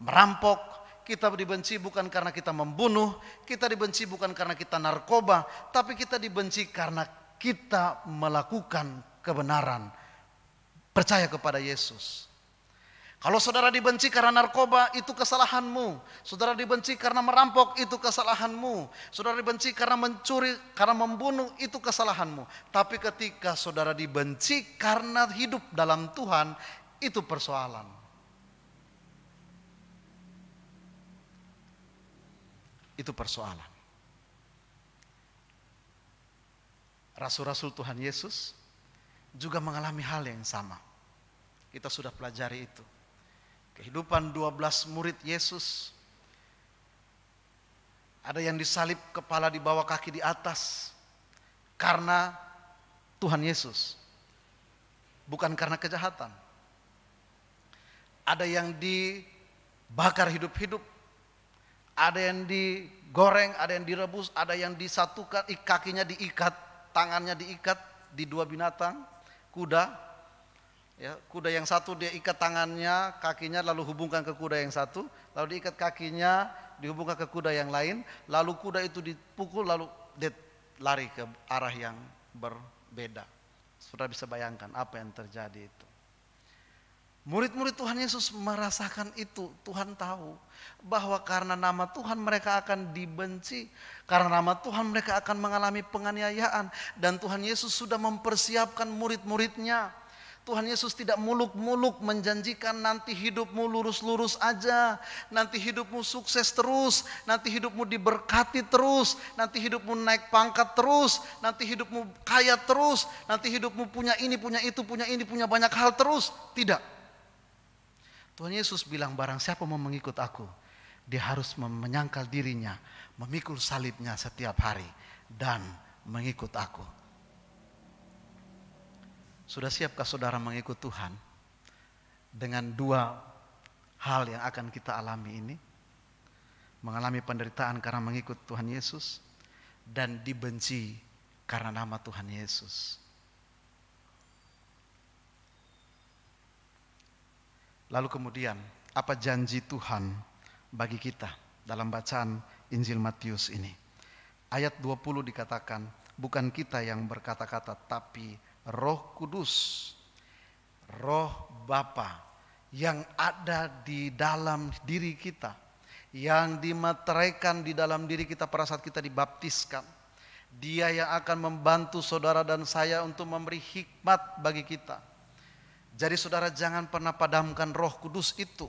merampok. Kita dibenci bukan karena kita membunuh. Kita dibenci bukan karena kita narkoba. Tapi kita dibenci karena kita melakukan kebenaran. Percaya kepada Yesus. Kalau saudara dibenci karena narkoba, itu kesalahanmu. Saudara dibenci karena merampok, itu kesalahanmu. Saudara dibenci karena mencuri, karena membunuh, itu kesalahanmu. Tapi ketika saudara dibenci karena hidup dalam Tuhan, itu persoalan. Itu persoalan. Rasul-rasul Tuhan Yesus juga mengalami hal yang sama. Kita sudah pelajari itu. Kehidupan 12 murid Yesus. Ada yang disalib kepala di bawah kaki di atas. Karena Tuhan Yesus. Bukan karena kejahatan. Ada yang dibakar hidup-hidup. Ada yang digoreng, ada yang direbus, ada yang disatukan, kakinya diikat, tangannya diikat di 2 binatang, kuda. Ya, kuda yang satu dia ikat tangannya, kakinya lalu hubungkan ke kuda yang satu, lalu diikat kakinya, dihubungkan ke kuda yang lain, lalu kuda itu dipukul, lalu dia lari ke arah yang berbeda. Sudah bisa bayangkan apa yang terjadi itu. Murid-murid Tuhan Yesus merasakan itu. Tuhan tahu bahwa karena nama Tuhan mereka akan dibenci. Karena nama Tuhan mereka akan mengalami penganiayaan. Dan Tuhan Yesus sudah mempersiapkan murid-muridnya. Tuhan Yesus tidak muluk-muluk menjanjikan nanti hidupmu lurus-lurus aja. Nanti hidupmu sukses terus. Nanti hidupmu diberkati terus. Nanti hidupmu naik pangkat terus. Nanti hidupmu kaya terus. Nanti hidupmu punya ini, punya itu, punya ini, punya banyak hal terus. Tidak. Tuhan Yesus bilang barang siapa mau mengikut aku, dia harus menyangkal dirinya, memikul salibnya setiap hari dan mengikut aku. Sudah siapkah saudara mengikut Tuhan? Dengan 2 hal yang akan kita alami ini. Mengalami penderitaan karena mengikut Tuhan Yesus dan dibenci karena nama Tuhan Yesus. Lalu kemudian, apa janji Tuhan bagi kita dalam bacaan Injil Matius ini? Ayat 20 dikatakan, bukan kita yang berkata-kata, tapi Roh Kudus, Roh Bapa yang ada di dalam diri kita, yang dimeteraikan di dalam diri kita pada saat kita dibaptiskan. Dia yang akan membantu saudara dan saya untuk memberi hikmat bagi kita. Jadi saudara jangan pernah padamkan Roh Kudus itu.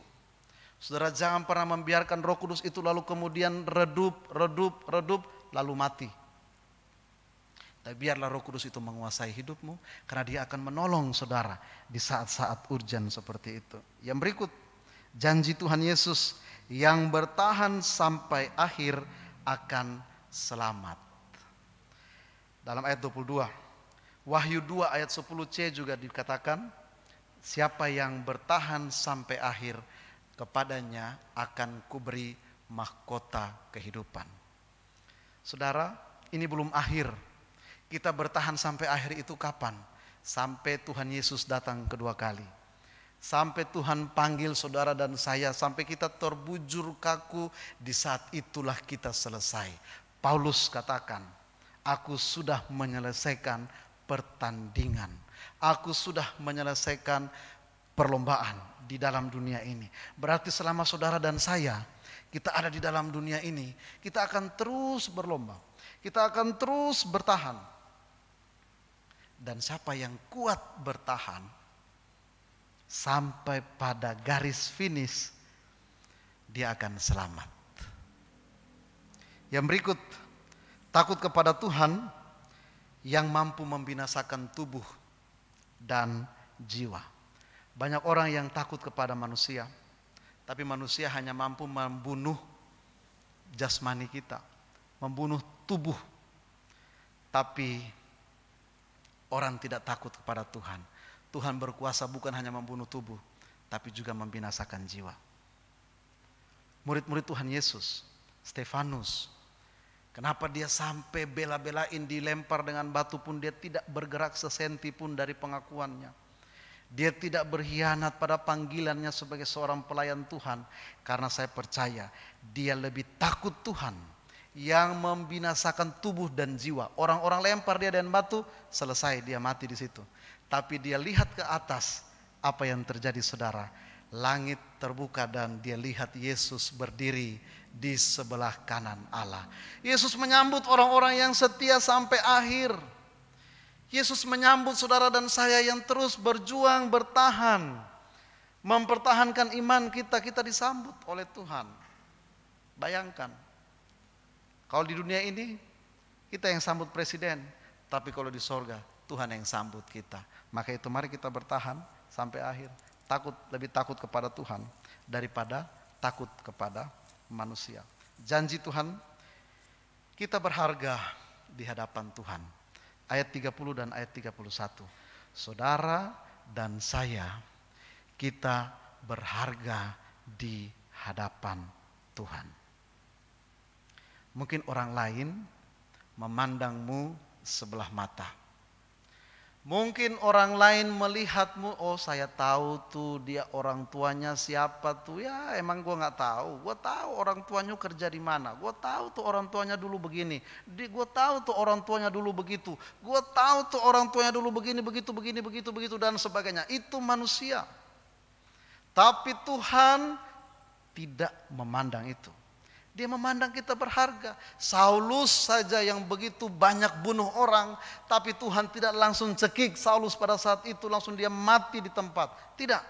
Saudara jangan pernah membiarkan Roh Kudus itu lalu kemudian redup lalu mati. Tapi biarlah Roh Kudus itu menguasai hidupmu karena dia akan menolong saudara di saat-saat urgen seperti itu. Yang berikut, janji Tuhan Yesus yang bertahan sampai akhir akan selamat. Dalam ayat 22, Wahyu 2 ayat 10c juga dikatakan, Siapa yang bertahan sampai akhir, kepadanya akan kuberi mahkota kehidupan. Saudara, ini belum akhir. Kita bertahan sampai akhir itu kapan? Sampai Tuhan Yesus datang kedua kali. Sampai Tuhan panggil saudara dan saya, sampai kita terbujur kaku, di saat itulah kita selesai. Paulus katakan, aku sudah menyelesaikan pertandingan. Aku sudah menyelesaikan perlombaan di dalam dunia ini. Berarti selama saudara dan saya, kita ada di dalam dunia ini, kita akan terus berlomba. Kita akan terus bertahan. Dan siapa yang kuat bertahan sampai pada garis finish, dia akan selamat. Yang berikut, takut kepada Tuhan yang mampu membinasakan tubuh dan jiwa. Banyak orang yang takut kepada manusia, tapi manusia hanya mampu membunuh jasmani kita, membunuh tubuh. Tapi orang tidak takut kepada Tuhan. Tuhan berkuasa bukan hanya membunuh tubuh, tapi juga membinasakan jiwa. Murid-murid Tuhan Yesus, Stefanus, kenapa dia sampai bela-belain dilempar dengan batu pun dia tidak bergerak sesenti pun dari pengakuannya. Dia tidak berkhianat pada panggilannya sebagai seorang pelayan Tuhan. Karena saya percaya dia lebih takut Tuhan yang membinasakan tubuh dan jiwa. Orang-orang lempar dia dengan batu, selesai, dia mati di situ. Tapi dia lihat ke atas, apa yang terjadi saudara? Langit terbuka dan dia lihat Yesus berdiri di sebelah kanan Allah. Yesus menyambut orang-orang yang setia sampai akhir. Yesus menyambut saudara dan saya yang terus berjuang, bertahan, mempertahankan iman kita. Kita disambut oleh Tuhan. Bayangkan, kalau di dunia ini kita yang sambut presiden, tapi kalau di sorga Tuhan yang sambut kita. Maka itu mari kita bertahan sampai akhir. Lebih takut kepada Tuhan daripada takut kepada manusia. Janji Tuhan, kita berharga di hadapan Tuhan. Ayat 30 dan ayat 31. Saudara dan saya, kita berharga di hadapan Tuhan. Mungkin orang lain memandangmu sebelah mata. Mungkin orang lain melihatmu, oh saya tahu tuh dia orang tuanya siapa tuh. Ya emang gue gak tahu. Gue tahu orang tuanya kerja di mana. Gue tahu tuh orang tuanya dulu begini. Gue tahu tuh orang tuanya dulu begitu. Gue tahu tuh orang tuanya dulu begini, begitu dan sebagainya. Itu manusia. Tapi Tuhan tidak memandang itu. Dia memandang kita berharga. Saulus saja yang begitu banyak bunuh orang, tapi Tuhan tidak langsung cekik Saulus pada saat itu, langsung dia mati di tempat. Tidak.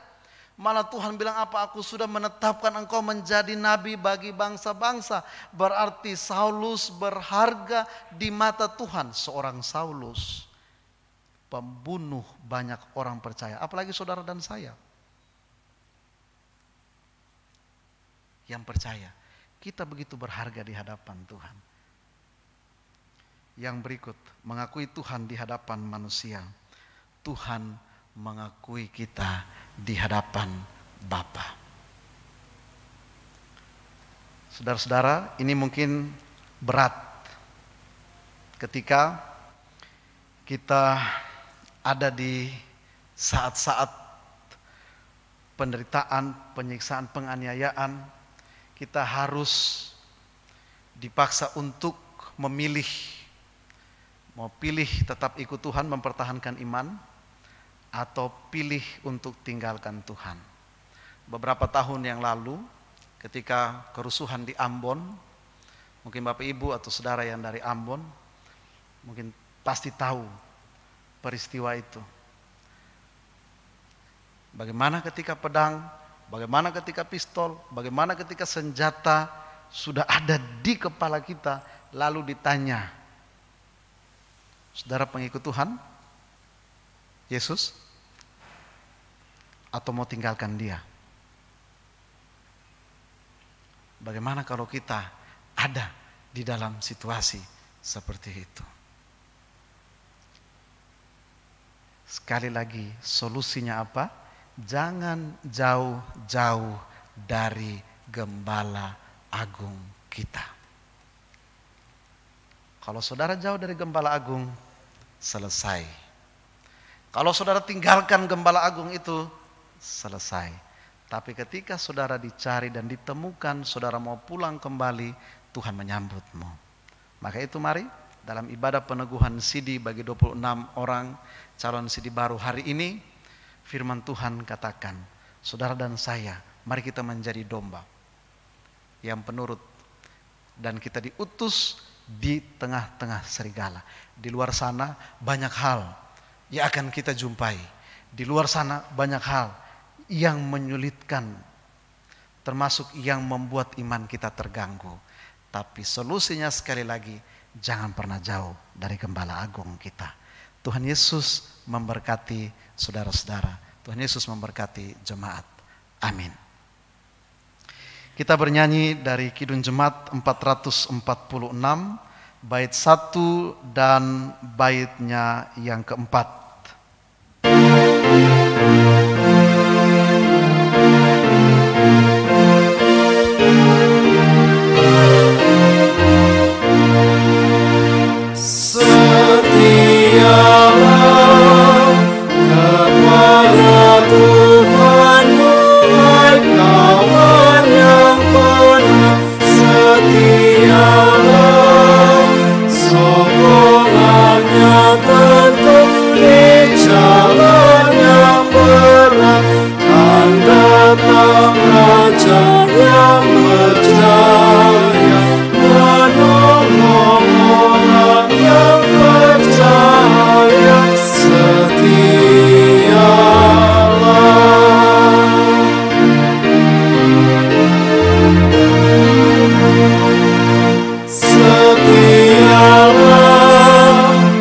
Malah Tuhan bilang apa? Aku sudah menetapkan engkau menjadi nabi bagi bangsa-bangsa. Berarti Saulus berharga di mata Tuhan. Seorang Saulus pembunuh banyak orang percaya. Apalagi saudara dan saya yang percaya. Kita begitu berharga di hadapan Tuhan. Yang berikut, mengakui Tuhan di hadapan manusia. Tuhan mengakui kita di hadapan Bapa. Saudara-saudara, ini mungkin berat ketika kita ada di saat-saat penderitaan, penyiksaan, penganiayaan. Kita harus dipaksa untuk memilih. Mau pilih tetap ikut Tuhan, mempertahankan iman, atau pilih untuk tinggalkan Tuhan. Beberapa tahun yang lalu, ketika kerusuhan di Ambon, mungkin Bapak Ibu atau saudara yang dari Ambon, mungkin pasti tahu peristiwa itu. Bagaimana ketika pedang, bagaimana ketika pistol, bagaimana ketika senjata sudah ada di kepala kita, lalu ditanya, saudara pengikut Tuhan, Yesus, atau mau tinggalkan dia? Bagaimana kalau kita ada di dalam situasi seperti itu? Sekali lagi, solusinya apa? jangan jauh-jauh dari Gembala Agung kita. Kalau saudara jauh dari Gembala Agung, selesai. Kalau saudara tinggalkan Gembala Agung itu, selesai. Tapi ketika saudara dicari dan ditemukan, saudara mau pulang kembali, Tuhan menyambutmu. Maka itu mari dalam ibadah peneguhan sidi bagi 26 orang calon sidi baru hari ini, firman Tuhan katakan, saudara dan saya, mari kita menjadi domba yang penurut. Dan kita diutus di tengah-tengah serigala. Di luar sana banyak hal yang akan kita jumpai. Di luar sana banyak hal yang menyulitkan, termasuk yang membuat iman kita terganggu. Tapi solusinya sekali lagi, jangan pernah jauh dari Gembala Agung kita. Tuhan Yesus memberkati saudara-saudara. Tuhan Yesus memberkati jemaat. Amin. Kita bernyanyi dari Kidung Jemaat 446, bait 1 dan baitnya yang keempat. Setialah kepada Tuhanmu, hai kawan yang benar. Setialah, sokongannya tentu di jalan yang berat. Kan datang Raja yang berjaya, menolong orang yang percaya. Setialah, setialah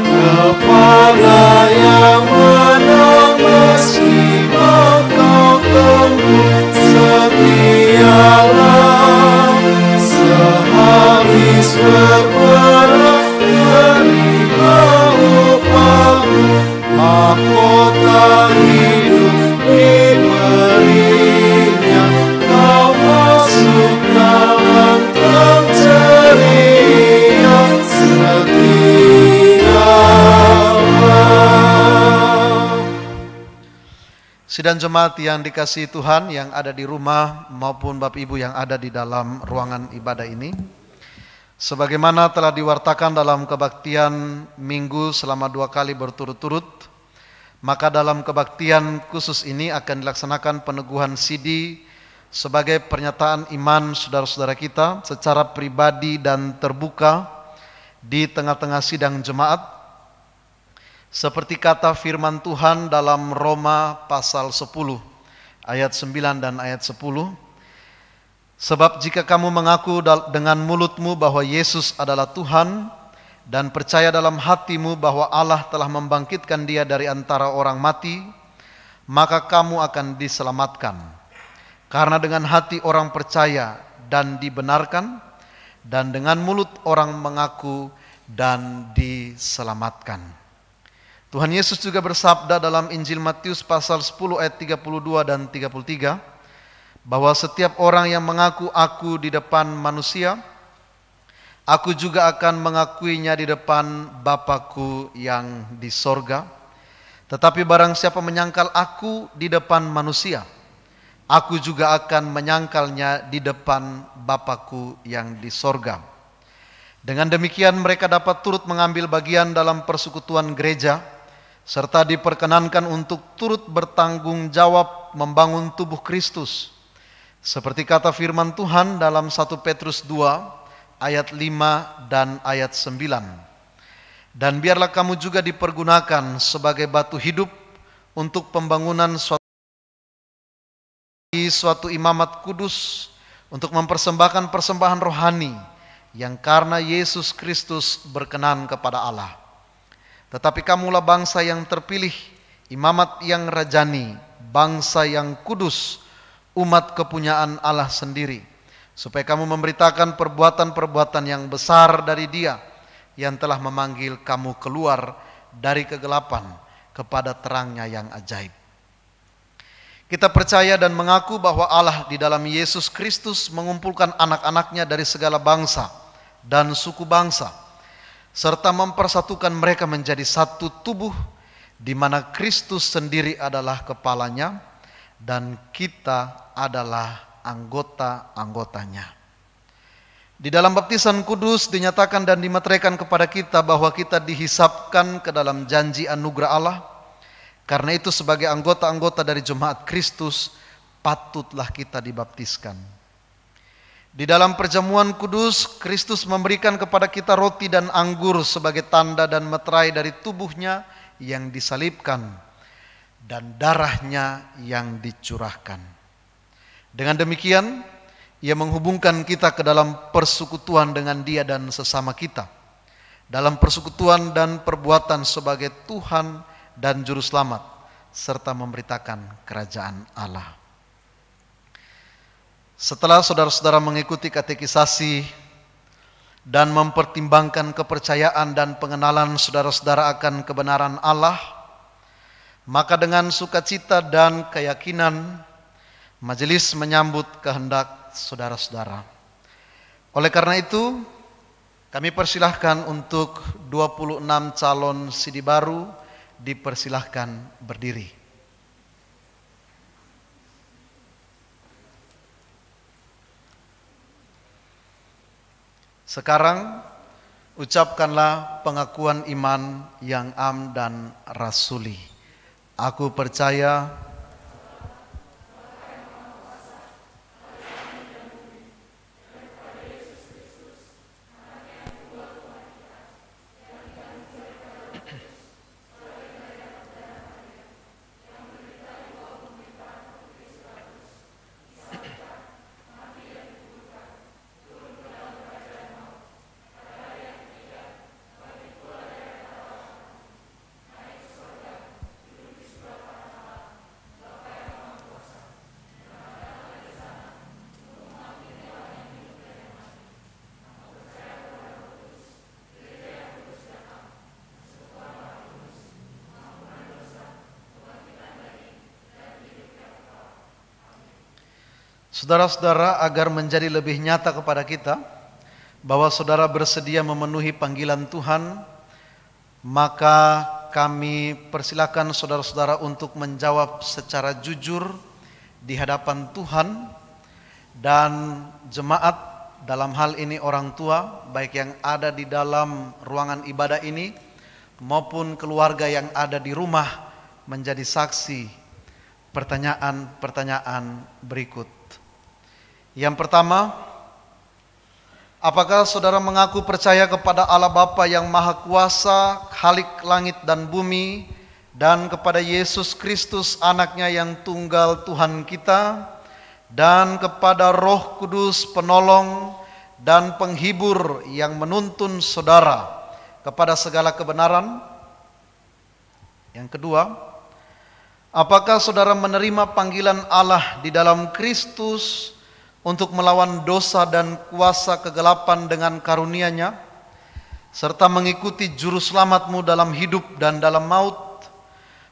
kepada yang menang meski engkau tempuh. Setialah, sehabis berperang terima upahmu. Mahkota hidup diberinya, kau masuk dalam terang ceria. Setialah. Sidang jemaat yang dikasihi Tuhan, yang ada di rumah maupun Bapak Ibu yang ada di dalam ruangan ibadah ini, sebagaimana telah diwartakan dalam kebaktian minggu selama 2 kali berturut-turut, maka dalam kebaktian khusus ini akan dilaksanakan peneguhan sidi sebagai pernyataan iman saudara-saudara kita secara pribadi dan terbuka di tengah-tengah sidang jemaat. Seperti kata firman Tuhan dalam Roma pasal 10 ayat 9 dan ayat 10. Sebab jika kamu mengaku dengan mulutmu bahwa Yesus adalah Tuhan dan percaya dalam hatimu bahwa Allah telah membangkitkan dia dari antara orang mati, maka kamu akan diselamatkan. Karena dengan hati orang percaya dan dibenarkan, dan dengan mulut orang mengaku dan diselamatkan. Tuhan Yesus juga bersabda dalam Injil Matius pasal 10 ayat 32 dan 33, bahwa setiap orang yang mengaku aku di depan manusia, aku juga akan mengakuinya di depan Bapa-Ku yang di sorga. Tetapi barang siapa menyangkal aku di depan manusia, aku juga akan menyangkalnya di depan Bapa-Ku yang di sorga. Dengan demikian mereka dapat turut mengambil bagian dalam persekutuan gereja, serta diperkenankan untuk turut bertanggung jawab membangun tubuh Kristus. Seperti kata firman Tuhan dalam 1 Petrus 2 ayat 5 dan ayat 9. Dan biarlah kamu juga dipergunakan sebagai batu hidup untuk pembangunan suatu imamat kudus, untuk mempersembahkan persembahan rohani yang karena Yesus Kristus berkenan kepada Allah. Tetapi kamulah bangsa yang terpilih, imamat yang rajani, bangsa yang kudus, umat kepunyaan Allah sendiri, supaya kamu memberitakan perbuatan-perbuatan yang besar dari Dia yang telah memanggil kamu keluar dari kegelapan kepada terangnya yang ajaib. Kita percaya dan mengaku bahwa Allah di dalam Yesus Kristus mengumpulkan anak-anaknya dari segala bangsa dan suku bangsa, serta mempersatukan mereka menjadi satu tubuh, di mana Kristus sendiri adalah kepalanya, dan kita adalah anggota-anggotanya. Di dalam baptisan kudus dinyatakan dan dimeteraikan kepada kita bahwa kita dihisapkan ke dalam janji anugerah Allah. Karena itu sebagai anggota-anggota dari jemaat Kristus, patutlah kita dibaptiskan. Di dalam perjamuan kudus, Kristus memberikan kepada kita roti dan anggur sebagai tanda dan meterai dari tubuhnya yang disalibkan dan darahnya yang dicurahkan. Dengan demikian, Ia menghubungkan kita ke dalam persekutuan dengan Dia dan sesama kita, dalam persekutuan dan perbuatan sebagai Tuhan dan Juru Selamat, serta memberitakan kerajaan Allah. Setelah saudara-saudara mengikuti katekisasi dan mempertimbangkan kepercayaan dan pengenalan saudara-saudara akan kebenaran Allah, maka dengan sukacita dan keyakinan, majelis menyambut kehendak saudara-saudara. Oleh karena itu, kami persilahkan untuk 26 calon sidi baru dipersilahkan berdiri. Sekarang ucapkanlah pengakuan iman yang am dan rasuli. Aku percaya saudara-saudara, agar menjadi lebih nyata kepada kita bahwa saudara bersedia memenuhi panggilan Tuhan, maka kami persilakan saudara-saudara untuk menjawab secara jujur di hadapan Tuhan, dan jemaat, dalam hal ini orang tua, baik yang ada di dalam ruangan ibadah ini maupun keluarga yang ada di rumah, menjadi saksi pertanyaan-pertanyaan berikut. Yang pertama, apakah saudara mengaku percaya kepada Allah Bapa yang Maha Kuasa, Khalik langit dan bumi, dan kepada Yesus Kristus anaknya yang tunggal Tuhan kita, dan kepada Roh Kudus penolong dan penghibur yang menuntun saudara kepada segala kebenaran? Yang kedua, apakah saudara menerima panggilan Allah di dalam Kristus untuk melawan dosa dan kuasa kegelapan dengan karunia-Nya, serta mengikuti juru selamatmu dalam hidup dan dalam maut,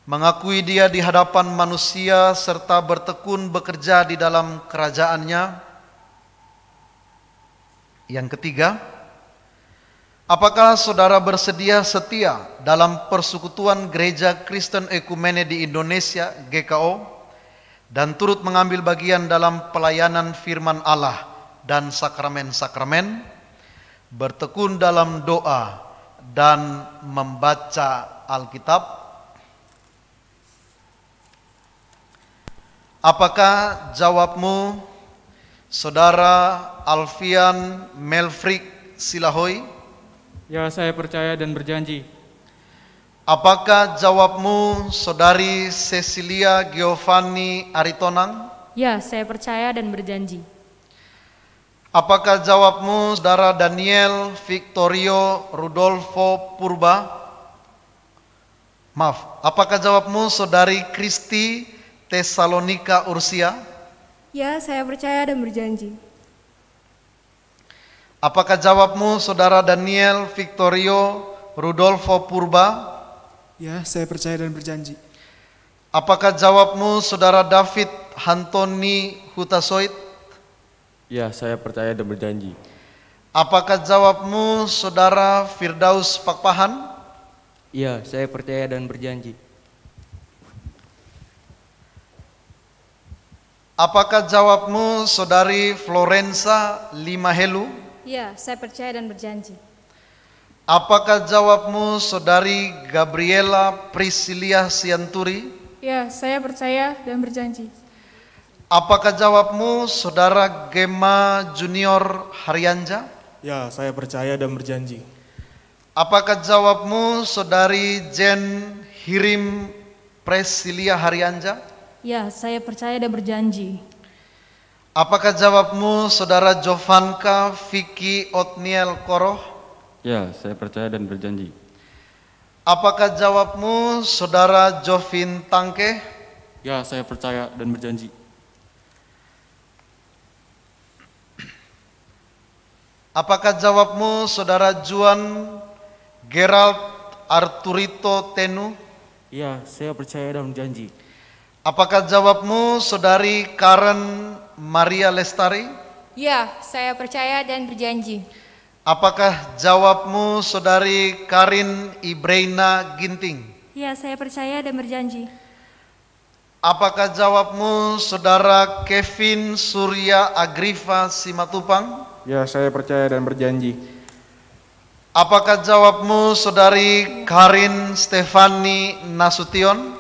mengakui Dia di hadapan manusia, serta bertekun bekerja di dalam kerajaan-Nya? Yang ketiga, apakah saudara bersedia setia dalam persekutuan Gereja Kristen Ekumene di Indonesia, GKO, dan turut mengambil bagian dalam pelayanan firman Allah dan sakramen-sakramen, bertekun dalam doa dan membaca Alkitab? Apakah jawabmu, saudara Alfian Melfrik Silahoy? Ya, saya percaya dan berjanji. Apakah jawabmu, saudari Cecilia Giovanni Aritonang? Ya, saya percaya dan berjanji. Apakah jawabmu, saudara Daniel Victorio Rudolfo Purba? Maaf, apakah jawabmu, saudari Kristi Tesalonika Ursia? Ya, saya percaya dan berjanji. Apakah jawabmu, saudara Daniel Victorio Rudolfo Purba? Ya, saya percaya dan berjanji. Apakah jawabmu Saudara David Hantoni Hutasoit? Ya, saya percaya dan berjanji. Apakah jawabmu Saudara Firdaus Pakpahan? Ya, saya percaya dan berjanji. Apakah jawabmu Saudari Florensa Limahelu? Ya, saya percaya dan berjanji. Apakah jawabmu Saudari Gabriela Priscilia Sianturi? Ya, saya percaya dan berjanji. Apakah jawabmu Saudara Gema Junior Haryanja? Ya, saya percaya dan berjanji. Apakah jawabmu Saudari Jen Hirim Priscilia Haryanja? Ya, saya percaya dan berjanji. Apakah jawabmu Saudara Jovanka Vicky Otniel Koroh? Ya, saya percaya dan berjanji. Apakah jawabmu Saudara Jovin Tangke? Ya, saya percaya dan berjanji. Apakah jawabmu Saudara Juan Gerald Arturito Tenu? Ya, saya percaya dan berjanji. Apakah jawabmu Saudari Karen Maria Lestari? Ya, saya percaya dan berjanji. Apakah jawabmu Saudari Karin Ibreina Ginting? Ya, saya percaya dan berjanji. Apakah jawabmu Saudara Kevin Surya Agrifa Simatupang? Ya, saya percaya dan berjanji. Apakah jawabmu Saudari Karin Stefani Nasution?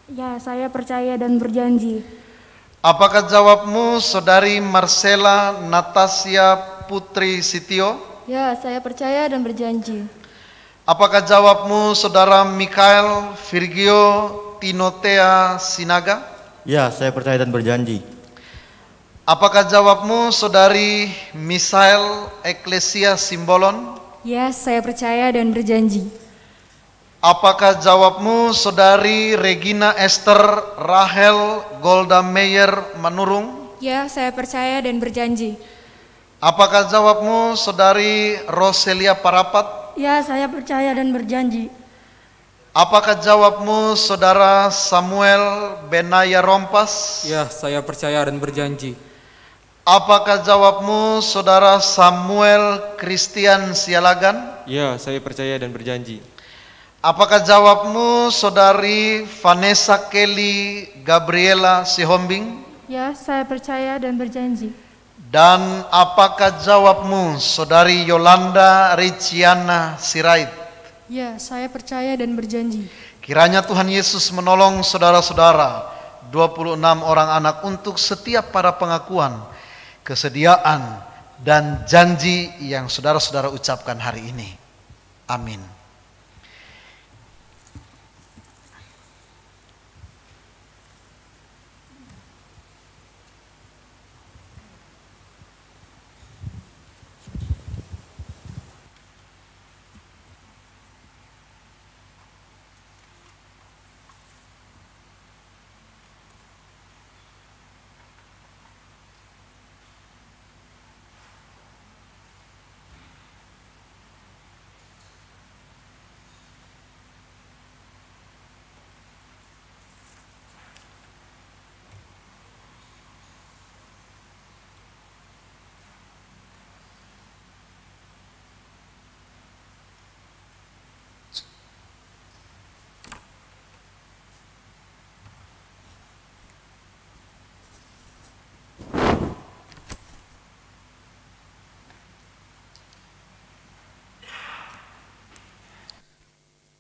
Ya, saya percaya dan berjanji. Apakah jawabmu Saudari Marcela Natasha Putri Sitio? Ya, saya percaya dan berjanji. Apakah jawabmu Saudara Mikael Virgio Tinotea Sinaga? Ya, saya percaya dan berjanji. Apakah jawabmu Saudari Misael Eklesia Simbolon? Ya, saya percaya dan berjanji. Apakah jawabmu Saudari Regina Esther Rahel Golda Meyer Manurung? Ya, saya percaya dan berjanji. Apakah jawabmu Saudari Roselia Parapat? Ya, saya percaya dan berjanji. Apakah jawabmu Saudara Samuel Benaya Rompas? Ya, saya percaya dan berjanji. Apakah jawabmu Saudara Samuel Christian Sialagan? Ya, saya percaya dan berjanji. Apakah jawabmu Saudari Vanessa Kelly Gabriela Sihombing? Ya, saya percaya dan berjanji. Dan apakah jawabmu Saudari Yolanda Riciana Sirait? Ya, saya percaya dan berjanji. Kiranya Tuhan Yesus menolong saudara-saudara 26 orang anak untuk setiap para pengakuan, kesediaan, dan janji yang saudara-saudara ucapkan hari ini. Amin.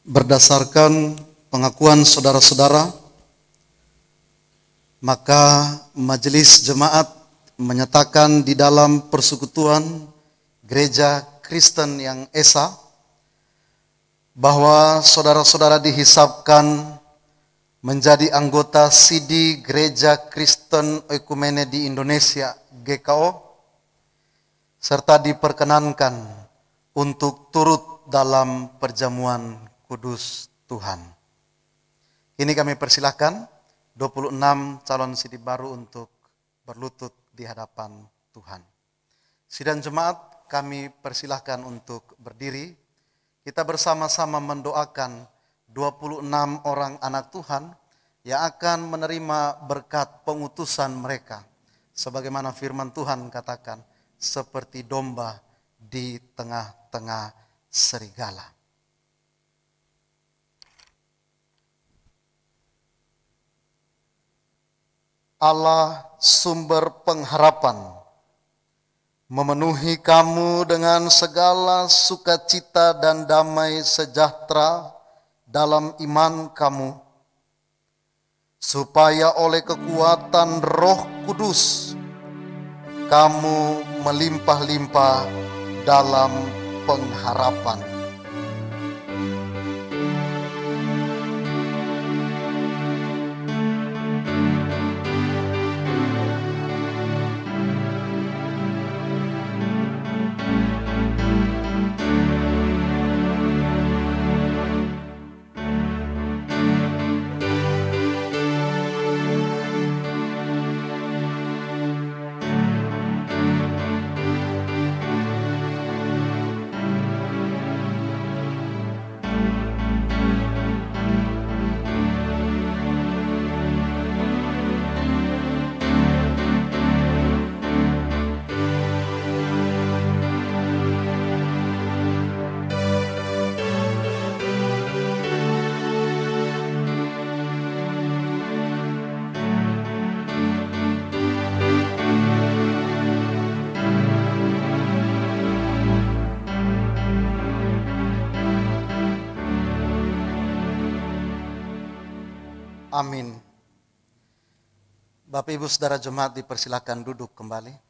Berdasarkan pengakuan saudara-saudara, maka Majelis Jemaat menyatakan di dalam persekutuan Gereja Kristen yang Esa bahwa saudara-saudara dihisapkan menjadi anggota Sidi Gereja Kristen Oikumene di Indonesia GKO, serta diperkenankan untuk turut dalam perjamuan kudus Tuhan. Ini kami persilahkan 26 calon sidi baru untuk berlutut di hadapan Tuhan. Sidang jemaat kami persilahkan untuk berdiri. Kita bersama-sama mendoakan 26 orang anak Tuhan yang akan menerima berkat pengutusan mereka. Sebagaimana firman Tuhan katakan, seperti domba di tengah-tengah serigala. Allah sumber pengharapan, memenuhi kamu dengan segala sukacita dan damai sejahtera dalam iman kamu, supaya oleh kekuatan Roh Kudus kamu melimpah-limpah dalam pengharapan. Amin. Bapak Ibu Saudara Jemaat dipersilakan duduk kembali.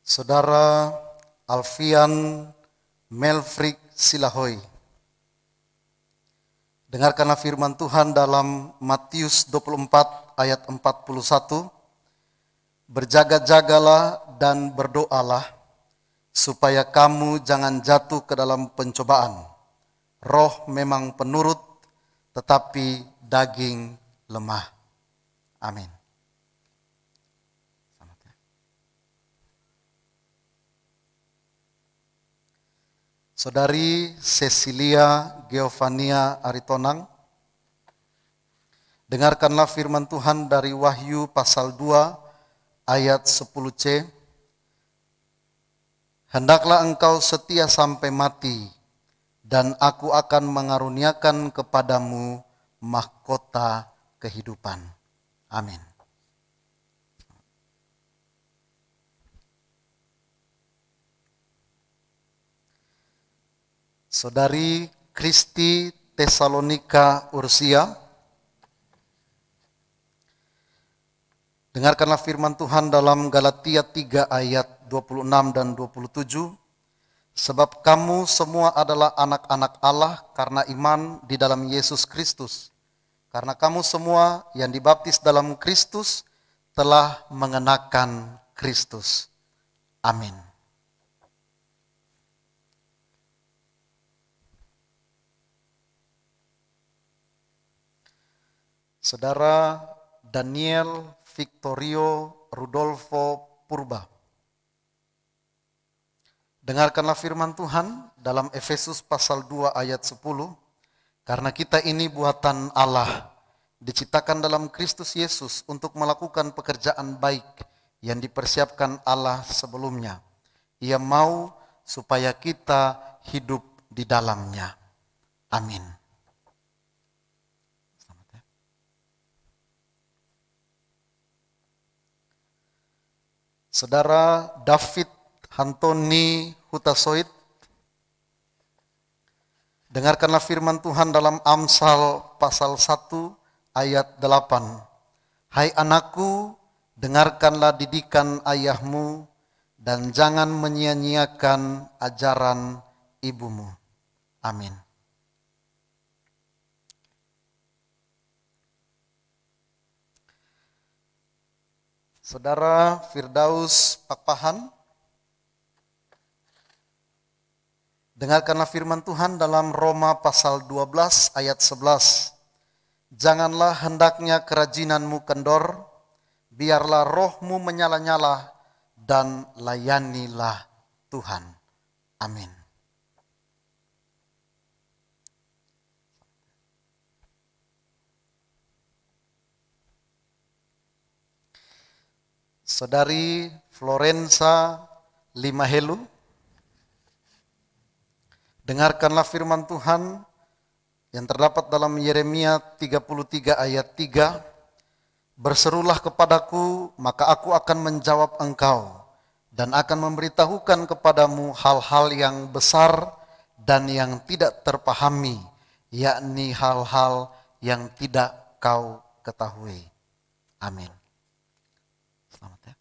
Saudara Alfian Melfrik Silahoy, dengarkanlah firman Tuhan dalam Matius 24 ayat 41. Berjaga-jagalah dan berdoalah supaya kamu jangan jatuh ke dalam pencobaan. Roh memang penurut, tetapi daging lemah. Amin. Saudari Cecilia Geovania Aritonang, dengarkanlah firman Tuhan dari Wahyu pasal 2 ayat 10c. Hendaklah engkau setia sampai mati, dan aku akan mengaruniakan kepadamu mahkota kehidupan. Amin. Saudari Kristi Tesalonika Ursia, dengarkanlah firman Tuhan dalam Galatia 3 ayat 26 dan 27. Sebab kamu semua adalah anak-anak Allah karena iman di dalam Yesus Kristus. Karena kamu semua yang dibaptis dalam Kristus telah mengenakan Kristus. Amin. Saudara Daniel Victorio Rudolfo Purba, dengarkanlah firman Tuhan dalam Efesus pasal 2 ayat 10. Karena kita ini buatan Allah, diciptakan dalam Kristus Yesus untuk melakukan pekerjaan baik yang dipersiapkan Allah sebelumnya. Ia mau supaya kita hidup di dalamnya. Amin. Saudara David Hantoni Hutasoid, dengarkanlah firman Tuhan dalam Amsal pasal 1 ayat 8. Hai anakku, dengarkanlah didikan ayahmu dan jangan menyia-nyiakan ajaran ibumu. Amin. Saudara Firdaus Pakpahan, dengarkanlah firman Tuhan dalam Roma pasal 12 ayat 11. Janganlah hendaknya kerajinanmu kendor, biarlah rohmu menyala-nyala dan layanilah Tuhan. Amin. Saudari Florensa Limahelu, dengarkanlah firman Tuhan yang terdapat dalam Yeremia 33 ayat 3. Berserulah kepadaku, maka aku akan menjawab engkau dan akan memberitahukan kepadamu hal-hal yang besar dan yang tidak terpahami, yakni hal-hal yang tidak kau ketahui. Amin. Selamat ya.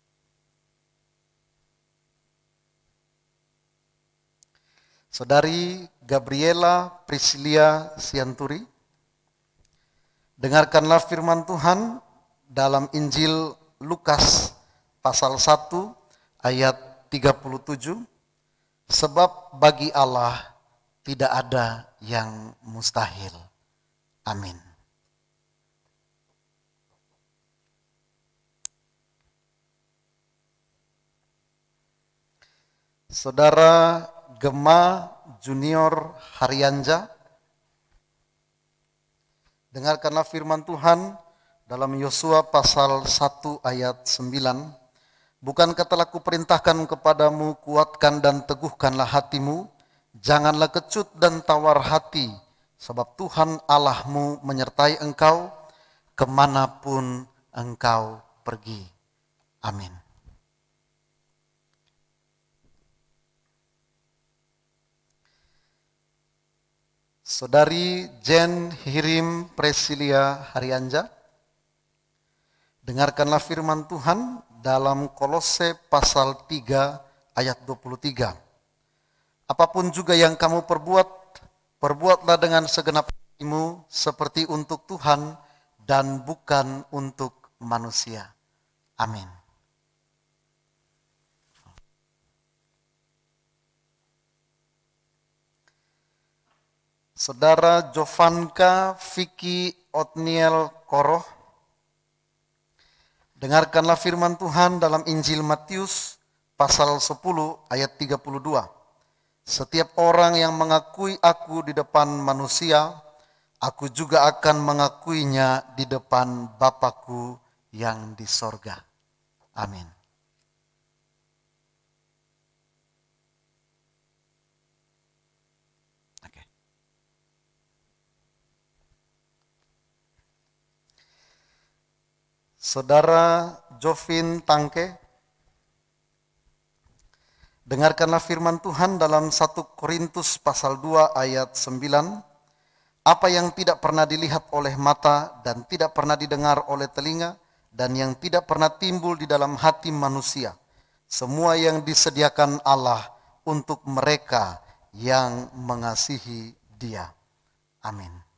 Saudari Gabriela Priscilia Sianturi, dengarkanlah firman Tuhan dalam Injil Lukas pasal 1 ayat 37. Sebab bagi Allah tidak ada yang mustahil. Amin. Saudara Gema Junior Haryanja, dengarkanlah firman Tuhan dalam Yosua pasal 1 ayat 9. Bukankah telah kuperintahkan kepadamu, kuatkan dan teguhkanlah hatimu, janganlah kecut dan tawar hati, sebab Tuhan Allahmu menyertai engkau kemanapun engkau pergi. Amin. Saudari Jen Hirim Presilia Haryanja, dengarkanlah firman Tuhan dalam Kolose pasal 3 ayat 23. Apapun juga yang kamu perbuat, perbuatlah dengan segenap hatimu seperti untuk Tuhan dan bukan untuk manusia. Amin. Saudara Jovanka Vicky Otniel Koroh, dengarkanlah firman Tuhan dalam Injil Matius pasal 10 ayat 32. Setiap orang yang mengakui aku di depan manusia, aku juga akan mengakuinya di depan Bapa-Ku yang di sorga. Amin. Saudara Jovin Tangke, dengarkanlah firman Tuhan dalam 1 Korintus pasal 2 ayat 9. Apa yang tidak pernah dilihat oleh mata dan tidak pernah didengar oleh telinga dan yang tidak pernah timbul di dalam hati manusia, semua yang disediakan Allah untuk mereka yang mengasihi Dia. Amin.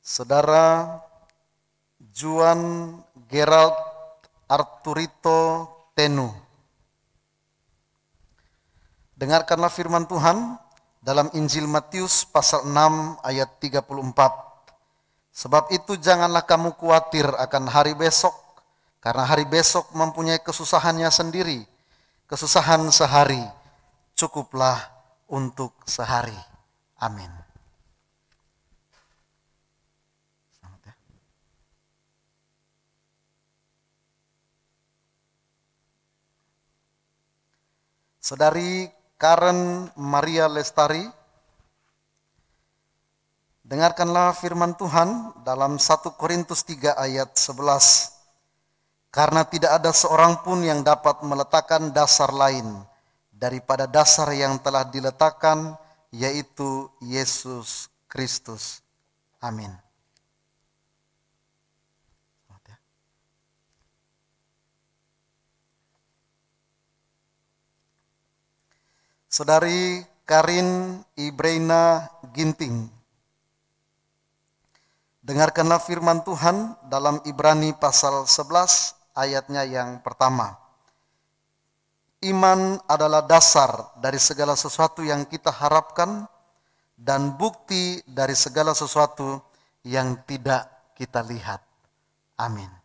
Saudara Juan Gerald Arturito Tenu, dengarkanlah firman Tuhan dalam Injil Matius pasal 6 ayat 34. Sebab itu janganlah kamu khawatir akan hari besok, karena hari besok mempunyai kesusahannya sendiri. Kesusahan sehari cukuplah untuk sehari. Amin. Saudari Karen Maria Lestari, dengarkanlah firman Tuhan dalam 1 Korintus 3 ayat 11. Karena tidak ada seorang pun yang dapat meletakkan dasar lain daripada dasar yang telah diletakkan, yaitu Yesus Kristus. Amin. Saudari Karin Ibreina Ginting. Dengarkanlah firman Tuhan dalam Ibrani pasal 11 ayatnya yang pertama. Iman adalah dasar dari segala sesuatu yang kita harapkan dan bukti dari segala sesuatu yang tidak kita lihat. Amin.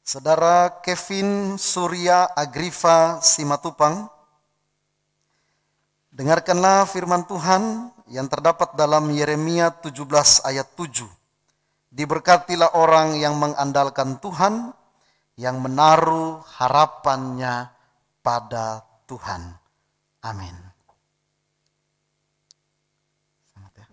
Saudara Kevin Surya Agriva Simatupang, dengarkanlah firman Tuhan yang terdapat dalam Yeremia 17 ayat 7. Diberkatilah orang yang mengandalkan Tuhan, yang menaruh harapannya pada Tuhan. Amin. Selamat ya.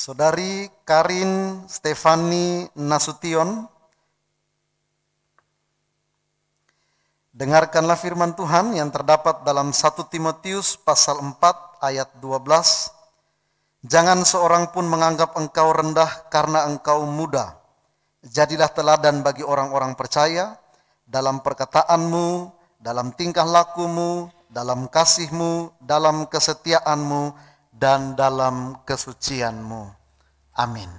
Saudari Karin Stefani Nasution, dengarkanlah firman Tuhan yang terdapat dalam 1 Timotius pasal 4 ayat 12. Jangan seorang pun menganggap engkau rendah karena engkau muda. Jadilah teladan bagi orang-orang percaya dalam perkataanmu, dalam tingkah lakumu, dalam kasihmu, dalam kesetiaanmu, dan dalam kesucianmu. Amin.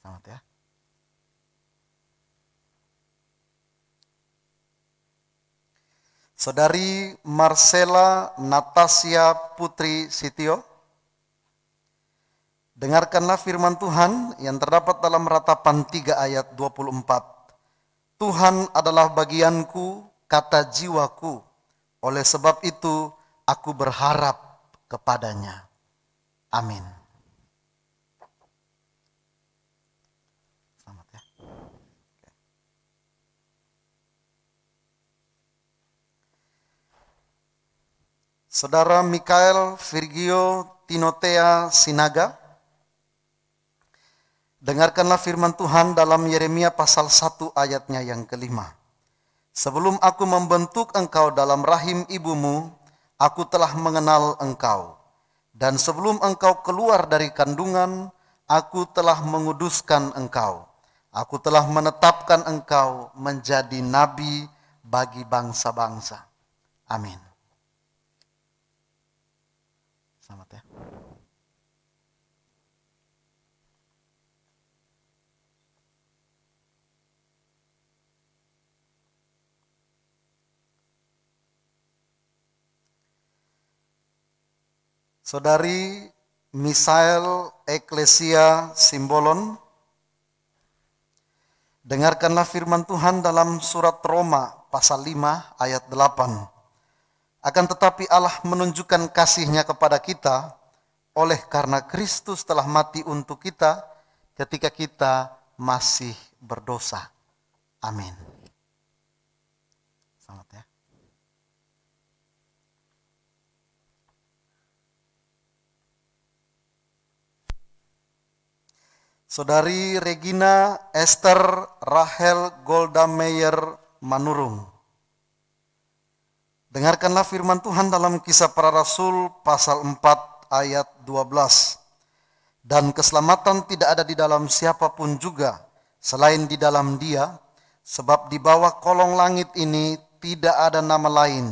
Selamat ya. Saudari Marcella Natasha Putri Sitio, dengarkanlah firman Tuhan yang terdapat dalam Ratapan 3 ayat 24. Tuhan adalah bagianku, kata jiwaku, oleh sebab itu aku berharap kepadanya. Amin. Selamat ya. Saudara Mikael Virgio Tinotea Sinaga, dengarkanlah firman Tuhan dalam Yeremia pasal 1 ayatnya yang kelima. Sebelum aku membentuk engkau dalam rahim ibumu, aku telah mengenal engkau, dan sebelum engkau keluar dari kandungan, aku telah menguduskan engkau. Aku telah menetapkan engkau menjadi nabi bagi bangsa-bangsa. Amin. Selamat ya. Saudari Misael Eklesia Simbolon, dengarkanlah firman Tuhan dalam surat Roma pasal 5 ayat 8. Akan tetapi Allah menunjukkan kasih-Nya kepada kita oleh karena Kristus telah mati untuk kita ketika kita masih berdosa. Amin. Selamat ya. Saudari Regina Esther Rahel Golda Meyer Manurung, dengarkanlah firman Tuhan dalam Kisah Para Rasul pasal 4 ayat 12. Dan keselamatan tidak ada di dalam siapapun juga selain di dalam Dia, sebab di bawah kolong langit ini tidak ada nama lain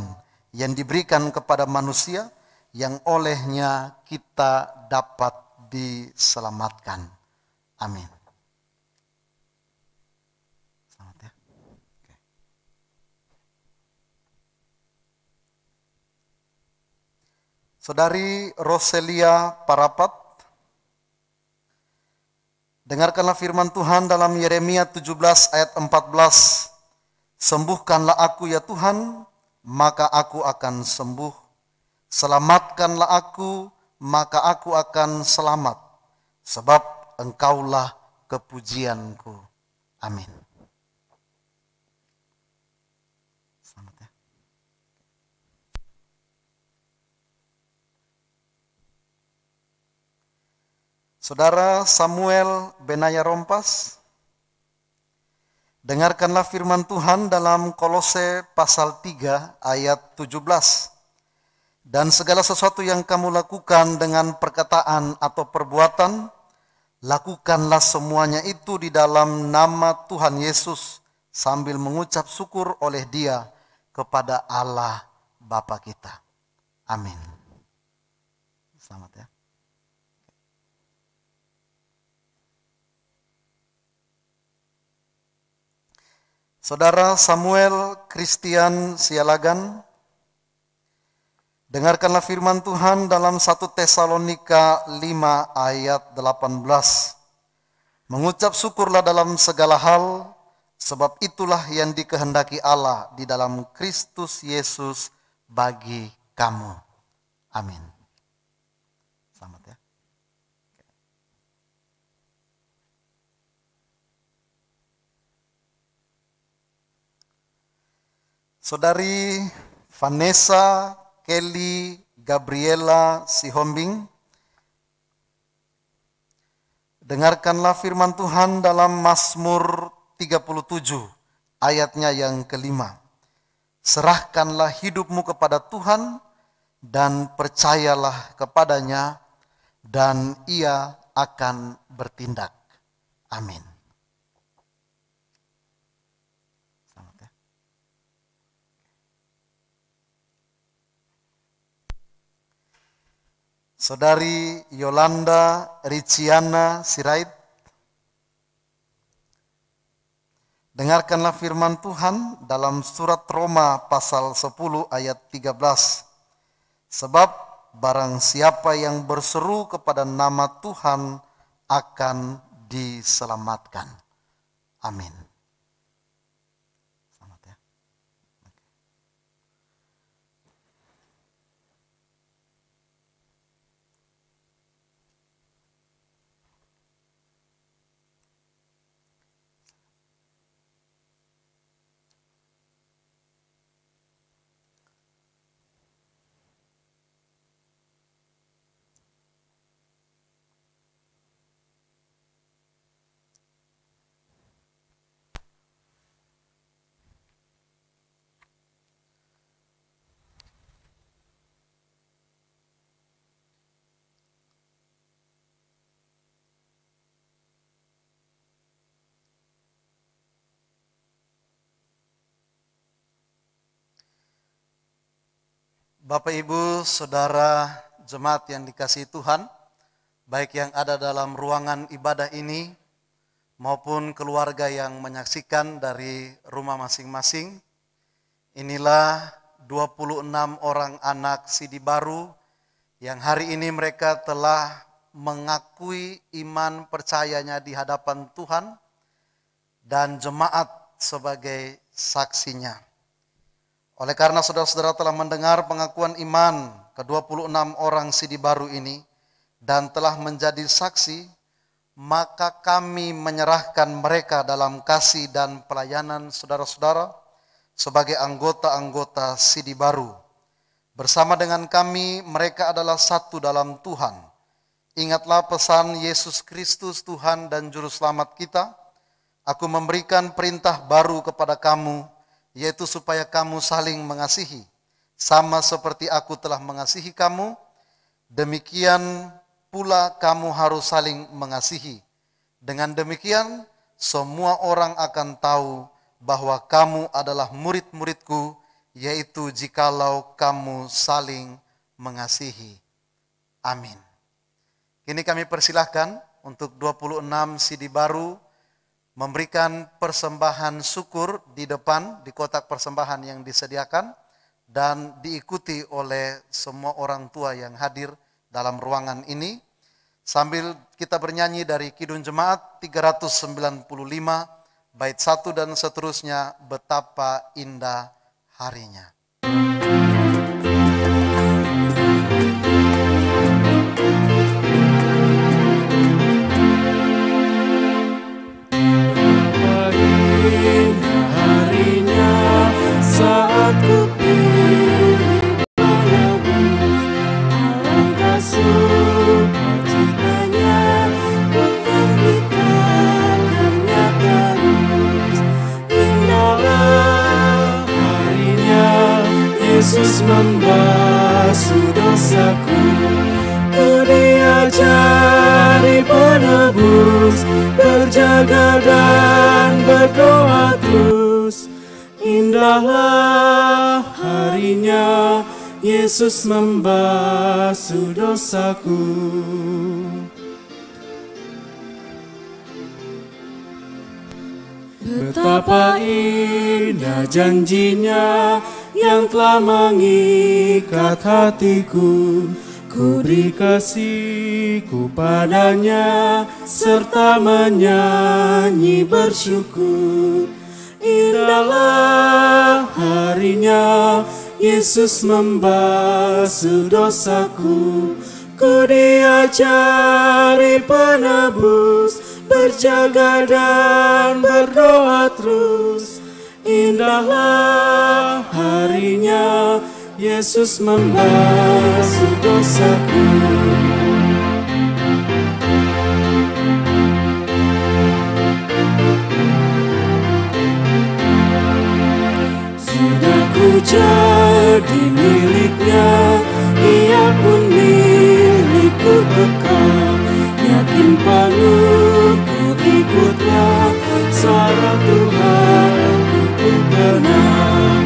yang diberikan kepada manusia yang olehnya kita dapat diselamatkan. Amin. Selamat ya. Oke. Saudari Roselia Parapat, dengarkanlah firman Tuhan dalam Yeremia 17 ayat 14. Sembuhkanlah aku ya Tuhan, maka aku akan sembuh. Selamatkanlah aku, maka aku akan selamat. Sebab Engkaulah kepujianku. Amin. Selamat ya. Saudara Samuel Benaya Rompas, dengarkanlah firman Tuhan dalam Kolose pasal 3 ayat 17. Dan segala sesuatu yang kamu lakukan dengan perkataan atau perbuatan, lakukanlah semuanya itu di dalam nama Tuhan Yesus sambil mengucap syukur oleh Dia kepada Allah Bapa kita. Amin. Selamat ya. Saudara Samuel Christian Sialagan, dengarkanlah firman Tuhan dalam 1 Tesalonika 5 ayat 18. Mengucap syukurlah dalam segala hal, sebab itulah yang dikehendaki Allah di dalam Kristus Yesus bagi kamu. Amin. Selamat ya. Saudari Vanessa Kelly Gabriela Sihombing, dengarkanlah firman Tuhan dalam Mazmur 37 ayatnya yang kelima. Serahkanlah hidupmu kepada Tuhan dan percayalah kepadanya, dan Ia akan bertindak. Amin. Selamat ya. Saudari Yolanda Riciana Sirait, dengarkanlah firman Tuhan dalam surat Roma pasal 10 ayat 13. Sebab barang siapa yang berseru kepada nama Tuhan akan diselamatkan. Amin. Selamat ya. Bapak, Ibu, Saudara, jemaat yang dikasihi Tuhan, baik yang ada dalam ruangan ibadah ini maupun keluarga yang menyaksikan dari rumah masing-masing. Inilah 26 orang anak Sidi Baru yang hari ini mereka telah mengakui iman percayanya di hadapan Tuhan dan jemaat sebagai saksinya. Oleh karena saudara-saudara telah mendengar pengakuan iman ke-26 orang Sidi Baru ini dan telah menjadi saksi, maka kami menyerahkan mereka dalam kasih dan pelayanan saudara-saudara sebagai anggota-anggota Sidi Baru. Bersama dengan kami, mereka adalah satu dalam Tuhan. Ingatlah pesan Yesus Kristus Tuhan dan Juru Selamat kita. Aku memberikan perintah baru kepada kamu, yaitu supaya kamu saling mengasihi, sama seperti aku telah mengasihi kamu, demikian pula kamu harus saling mengasihi. Dengan demikian, semua orang akan tahu bahwa kamu adalah murid-muridku, yaitu jikalau kamu saling mengasihi. Amin. Kini kami persilahkan untuk 26 Sidi Baru memberikan persembahan syukur di depan, di kotak persembahan yang disediakan, dan diikuti oleh semua orang tua yang hadir dalam ruangan ini, sambil kita bernyanyi dari Kidung Jemaat 395, bait 1 dan seterusnya, betapa indah harinya. Saat ku pilih padamu, alangkah sukacitanya ku memberitakannya terus. Indahlah harinya Yesus membayar membasuh dosaku. Ku diajari penebus, berjaga dan berdoa terus. Indahlah harinya Yesus membasuh dosaku. Betapa indah janjinya yang telah mengikat hatiku. Ku beri kasihku padanya serta menyanyi bersyukur. Indahlah harinya Yesus membasuh dosaku. Ku diajari penebus, berjaga dan berdoa terus. Indahlah harinya Yesus membasuh dosaku. Sudah ku jadi miliknya, Ia pun milikku kekal. Yakin penuh ku ikutlah, suara Tuhan ku kenal.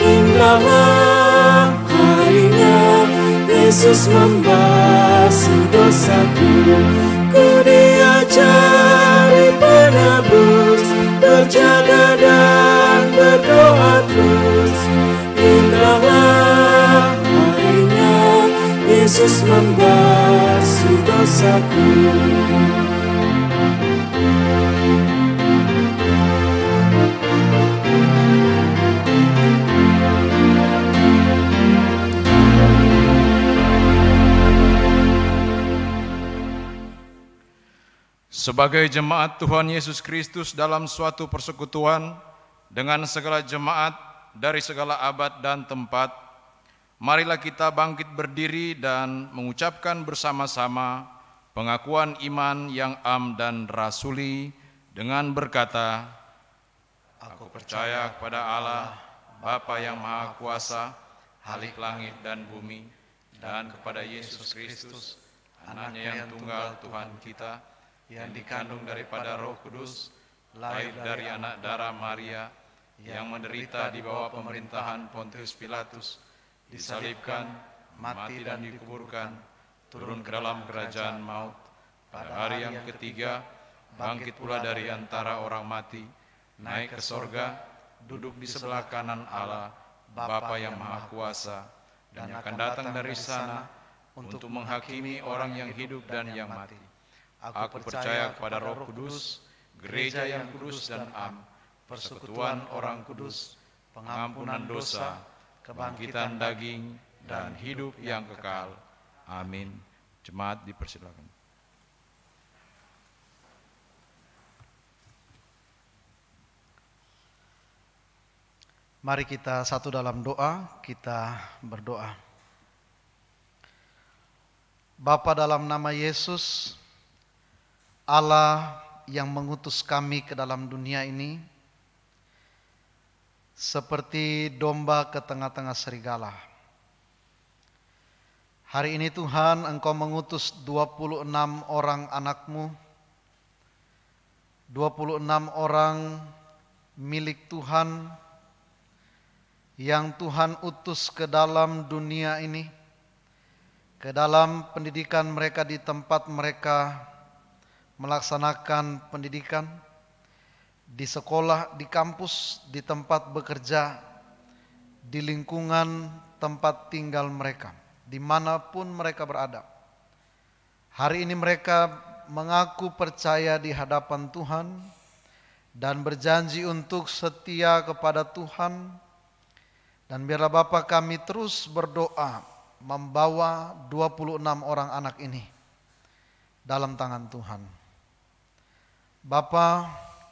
Indahlah harinya Yesus membasuh dosaku. Ku diajari penebus, berjaga dan berdoa terus. Indahlah harinya Yesus membasuh dosaku. Sebagai jemaat Tuhan Yesus Kristus dalam suatu persekutuan dengan segala jemaat dari segala abad dan tempat, marilah kita bangkit berdiri dan mengucapkan bersama-sama pengakuan iman yang am dan rasuli dengan berkata, Aku percaya kepada Allah, Bapa yang Maha Kuasa, Khalik langit dan bumi, dan kepada Yesus Kristus, Anaknya yang tunggal Tuhan kita, yang dikandung daripada Roh Kudus, lahir dari anak darah Maria, yang menderita di bawah pemerintahan Pontius Pilatus, disalibkan, mati dan dikuburkan, turun ke dalam kerajaan maut, pada hari yang ketiga, bangkit pula dari antara orang mati, naik ke sorga, duduk di sebelah kanan Allah, Bapa yang Maha Kuasa, dan akan datang dari sana untuk menghakimi orang yang hidup dan yang mati. Aku percaya kepada Roh Kudus, gereja yang kudus dan am, persekutuan orang kudus, pengampunan dosa, kebangkitan daging, dan hidup yang kekal. Amin. Jemaat dipersilakan. Mari kita satu dalam doa, kita berdoa. Bapa, dalam nama Yesus, Allah yang mengutus kami ke dalam dunia ini, seperti domba ke tengah-tengah serigala. Hari ini Tuhan, Engkau mengutus 26 orang anak-Mu, 26 orang milik Tuhan, yang Tuhan utus ke dalam dunia ini, ke dalam pendidikan mereka di tempat mereka melaksanakan pendidikan, di sekolah, di kampus, di tempat bekerja, di lingkungan tempat tinggal mereka, dimanapun mereka berada. Hari ini mereka mengaku percaya di hadapan Tuhan dan berjanji untuk setia kepada Tuhan. Dan biarlah Bapa kami terus berdoa membawa 26 orang anak ini dalam tangan Tuhan. Bapa,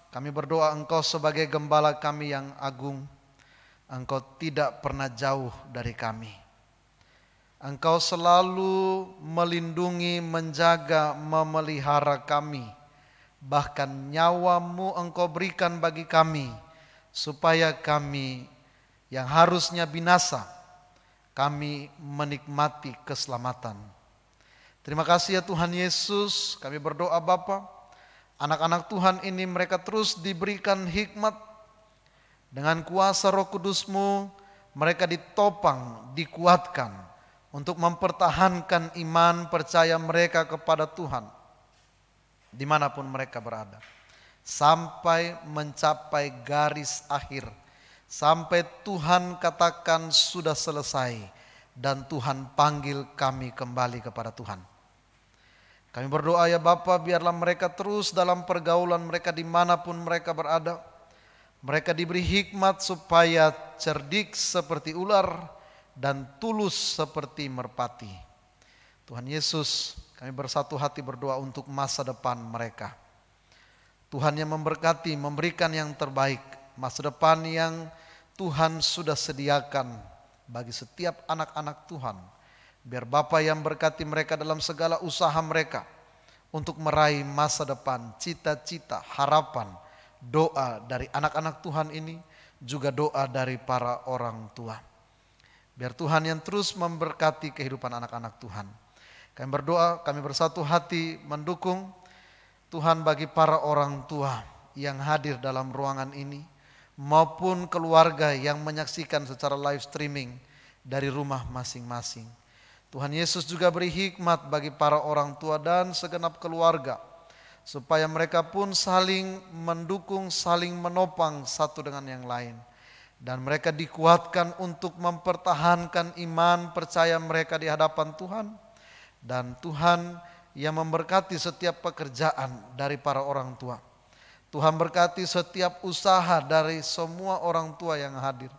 kami berdoa Engkau sebagai gembala kami yang agung, Engkau tidak pernah jauh dari kami. Engkau selalu melindungi, menjaga, memelihara kami. Bahkan nyawa-Mu Engkau berikan bagi kami, supaya kami yang harusnya binasa, kami menikmati keselamatan. Terima kasih ya Tuhan Yesus, kami berdoa Bapa, anak-anak Tuhan ini mereka terus diberikan hikmat dengan kuasa Roh Kudus-Mu, mereka ditopang, dikuatkan untuk mempertahankan iman percaya mereka kepada Tuhan dimanapun mereka berada, sampai mencapai garis akhir, sampai Tuhan katakan sudah selesai dan Tuhan panggil kami kembali kepada Tuhan. Kami berdoa ya Bapa, biarlah mereka terus dalam pergaulan mereka dimanapun mereka berada, mereka diberi hikmat supaya cerdik seperti ular dan tulus seperti merpati. Tuhan Yesus, kami bersatu hati berdoa untuk masa depan mereka. Tuhan yang memberkati, memberikan yang terbaik, masa depan yang Tuhan sudah sediakan bagi setiap anak-anak Tuhan. Biar Bapa yang berkati mereka dalam segala usaha mereka untuk meraih masa depan, cita-cita, harapan, doa dari anak-anak Tuhan ini, juga doa dari para orang tua. Biar Tuhan yang terus memberkati kehidupan anak-anak Tuhan. Kami berdoa, kami bersatu hati mendukung Tuhan bagi para orang tua yang hadir dalam ruangan ini, maupun keluarga yang menyaksikan secara live streaming dari rumah masing-masing. Tuhan Yesus juga beri hikmat bagi para orang tua dan segenap keluarga, supaya mereka pun saling mendukung, saling menopang satu dengan yang lain. Dan mereka dikuatkan untuk mempertahankan iman percaya mereka di hadapan Tuhan. Dan Tuhan yang memberkati setiap pekerjaan dari para orang tua. Tuhan berkati setiap usaha dari semua orang tua yang hadir.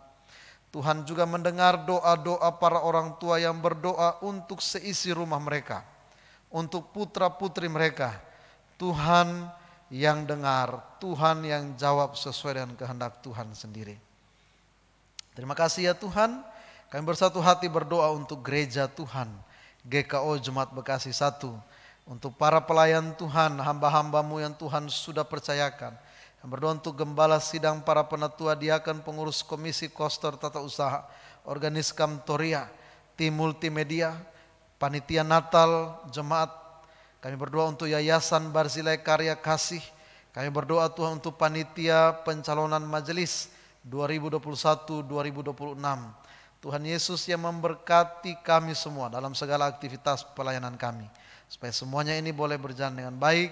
Tuhan juga mendengar doa-doa para orang tua yang berdoa untuk seisi rumah mereka, untuk putra-putri mereka. Tuhan yang dengar, Tuhan yang jawab sesuai dengan kehendak Tuhan sendiri. Terima kasih ya Tuhan, kami bersatu hati berdoa untuk gereja Tuhan, GKO Jemaat Bekasi 1, untuk para pelayan Tuhan, hamba-hambamu yang Tuhan sudah percayakan. Yang berdoa untuk gembala sidang, para penatua, diakan, pengurus komisi koster tata usaha, organiskam Toria, tim multimedia, panitia Natal, jemaat. Kami berdoa untuk Yayasan Barzilai Karya Kasih. Kami berdoa Tuhan untuk panitia pencalonan majelis 2021-2026. Tuhan Yesus yang memberkati kami semua dalam segala aktivitas pelayanan kami, supaya semuanya ini boleh berjalan dengan baik,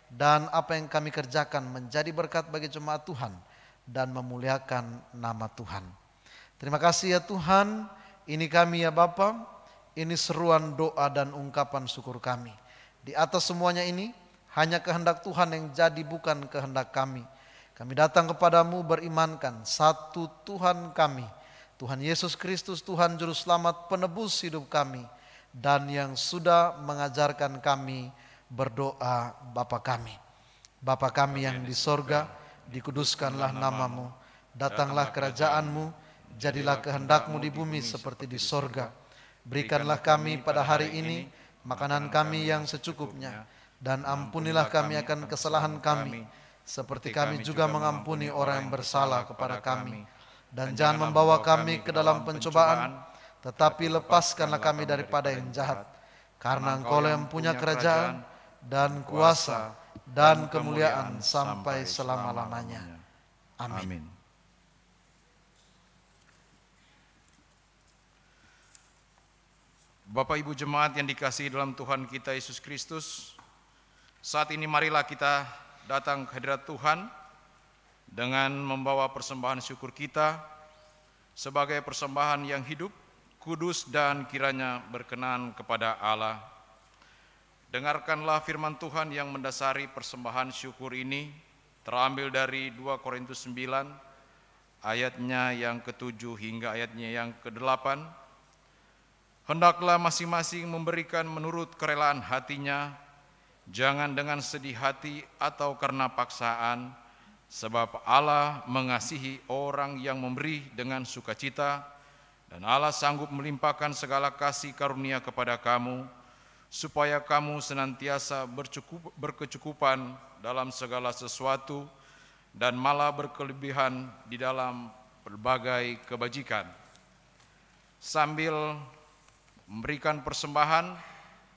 dan apa yang kami kerjakan menjadi berkat bagi jemaat Tuhan dan memuliakan nama Tuhan. Terima kasih ya Tuhan, ini kami ya Bapa, ini seruan doa dan ungkapan syukur kami. Di atas semuanya ini hanya kehendak Tuhan yang jadi, bukan kehendak kami. Kami datang kepadamu berimankan satu Tuhan kami, Tuhan Yesus Kristus, Tuhan Juru Selamat, penebus hidup kami, dan yang sudah mengajarkan kami berdoa Bapa kami. Bapa kami yang di sorga, dikuduskanlah namamu, datanglah kerajaanmu, jadilah kehendakmu di bumi seperti di sorga. Berikanlah kami pada hari ini makanan kami yang secukupnya, dan ampunilah kami akan kesalahan kami, seperti kami juga mengampuni orang yang bersalah kepada kami. Dan jangan membawa kami ke dalam pencobaan, tetapi lepaskanlah kami daripada yang jahat. Karena Engkau yang punya kerajaan dan kuasa dan kemuliaan sampai selama-lamanya. Amin. Bapak Ibu jemaat yang dikasihi dalam Tuhan kita Yesus Kristus, saat ini marilah kita datang ke hadirat Tuhan dengan membawa persembahan syukur kita sebagai persembahan yang hidup, kudus, dan kiranya berkenan kepada Allah. Dengarkanlah firman Tuhan yang mendasari persembahan syukur ini, terambil dari 2 Korintus 9 ayatnya yang ke-7 hingga ayatnya yang ke-8. Hendaklah masing-masing memberikan menurut kerelaan hatinya, jangan dengan sedih hati atau karena paksaan, sebab Allah mengasihi orang yang memberi dengan sukacita, dan Allah sanggup melimpahkan segala kasih karunia kepada kamu, supaya kamu senantiasa berkecukupan dalam segala sesuatu, dan malah berkelebihan di dalam berbagai kebajikan. sambil memberikan persembahan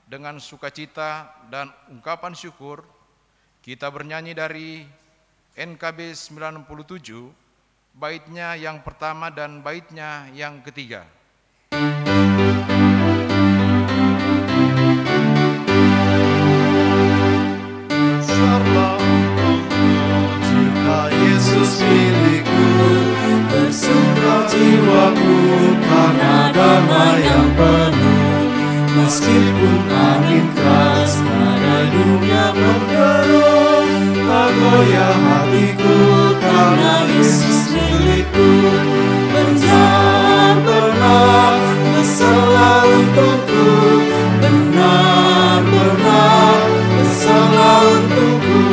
dengan sukacita dan ungkapan syukur, kita bernyanyi dari NKB 97, baitnya yang pertama dan baitnya yang ketiga. Jika Yesus milikku, bersuka jiwaku karena damai yang penuh. Meskipun angin keras pada dunia menderu, tak goyah hatiku karena Yesus milikku. Benar-benar besarlah untungku, benar-benar besarlah untungku,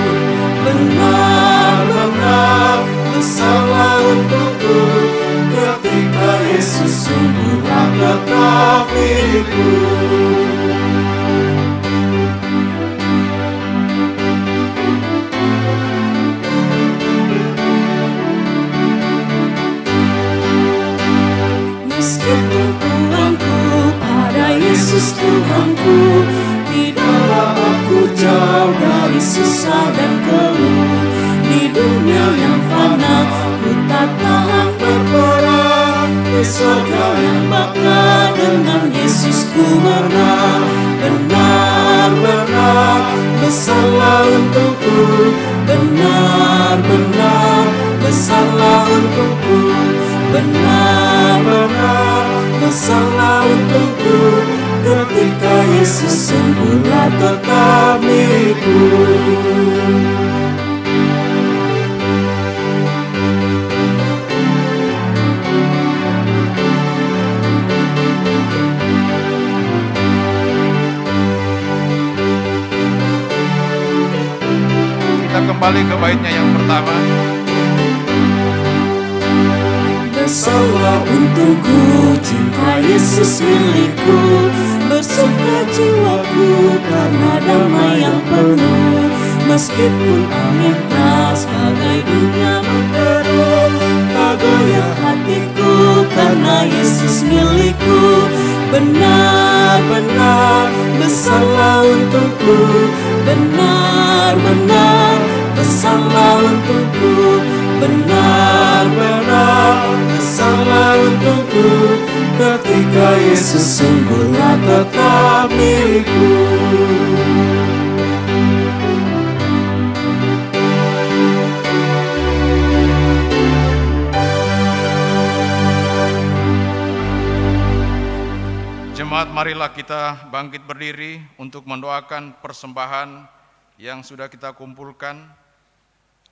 benar-benar besarlah untungku. Ketika Yesus sungguhlah tetap milikku. Meskipun uangku pada Yesus Tuhanku, tidaklah aku jauh dari susah dan keluh. Di dunia yang fana ku tak tahan berperang, di surga yang bakal dengan Yesus ku menang. Benar-benar besarlah untungku, benar-benar besarlah untungku, benar-benar besarlah untungku. Ketika Yesus sungguhlah tetap milikku. Kita kembali ke baitnya yang pertama. Besarlah untungku jika Yesus milikku, bersuka jiwaku karena damai yang penuh. Meskipun angin keras bagai dunia menderu, tak goyah hatiku karena Yesus milikku. Benar-benar besarlah untungku, benar-benar besarlah untungku, benar-benar besarlah untungku. Ketika Yesus sungguhlah tetap milikku. Jemaat, marilah kita bangkit berdiri untuk mendoakan persembahan yang sudah kita kumpulkan.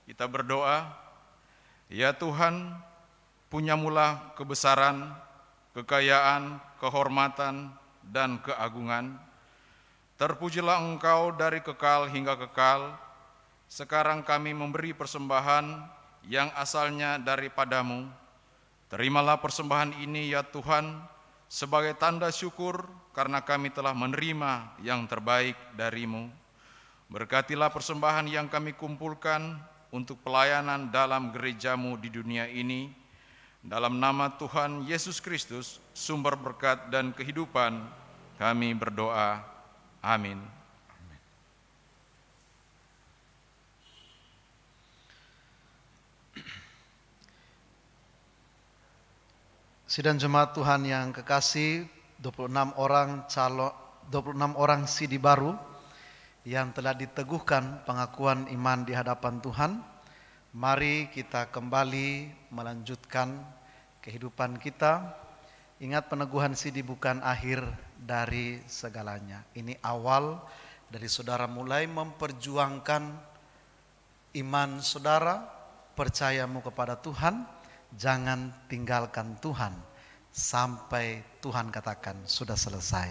Kita berdoa, ya Tuhan, punyamulah kebesaran, kekayaan, kehormatan, dan keagungan. Terpujilah Engkau dari kekal hingga kekal. Sekarang kami memberi persembahan yang asalnya daripadamu. Terimalah persembahan ini ya Tuhan, sebagai tanda syukur karena kami telah menerima yang terbaik dari-Mu. Berkatilah persembahan yang kami kumpulkan untuk pelayanan dalam gereja-Mu di dunia ini. Dalam nama Tuhan Yesus Kristus, sumber berkat dan kehidupan, kami berdoa. Amin. Sidang jemaat Tuhan yang kekasih, 26 orang sidi baru yang telah diteguhkan pengakuan iman di hadapan Tuhan. Mari kita kembali melanjutkan kehidupan kita. Ingat, peneguhan sidi bukan akhir dari segalanya. Ini awal dari saudara mulai memperjuangkan iman saudara, percayamu kepada Tuhan. Jangan tinggalkan Tuhan sampai Tuhan katakan sudah selesai.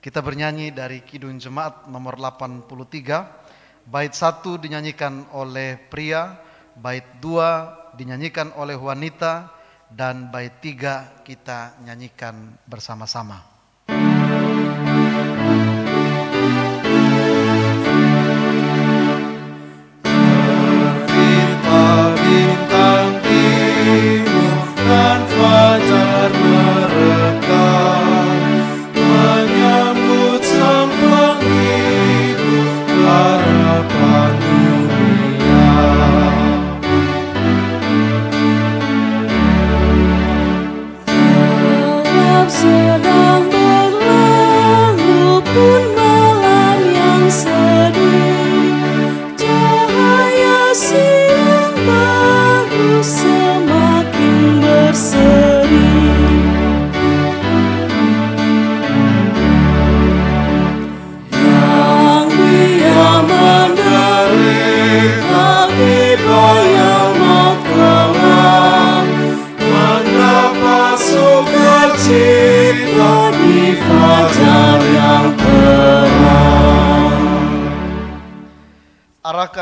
Kita bernyanyi dari Kidung Jemaat nomor 83. Bait 1 dinyanyikan oleh pria, bait 2 dinyanyikan oleh wanita, dan bait 3 kita nyanyikan bersama-sama. Bintang timur dan fajar mereka,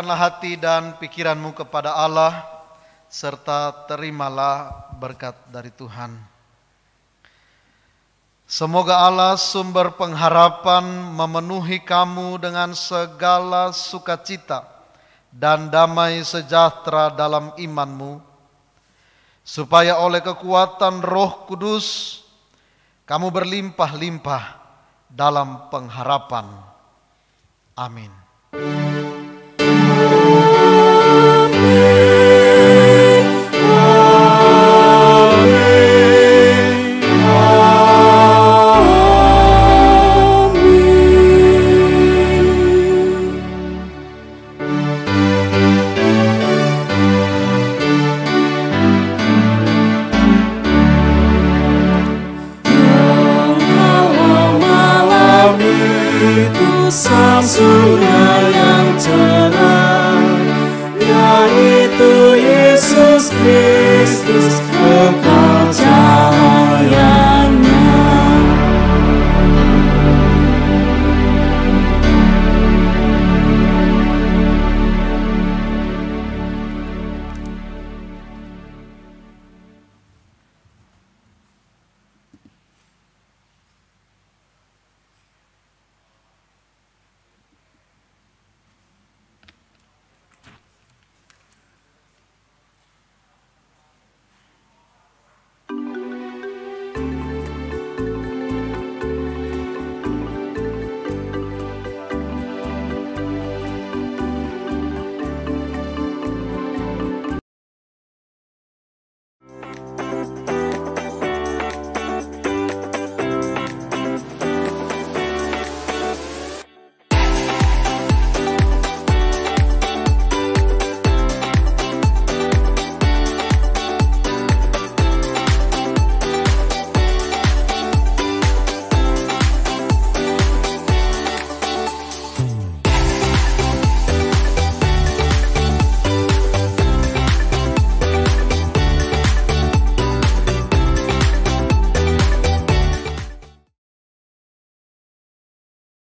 Tundukkanlah hati dan pikiranmu kepada Allah, serta terimalah berkat dari Tuhan. Semoga Allah sumber pengharapan memenuhi kamu dengan segala sukacita dan damai sejahtera dalam imanmu, supaya oleh kekuatan Roh Kudus kamu berlimpah-limpah dalam pengharapan. Amin. Sang surya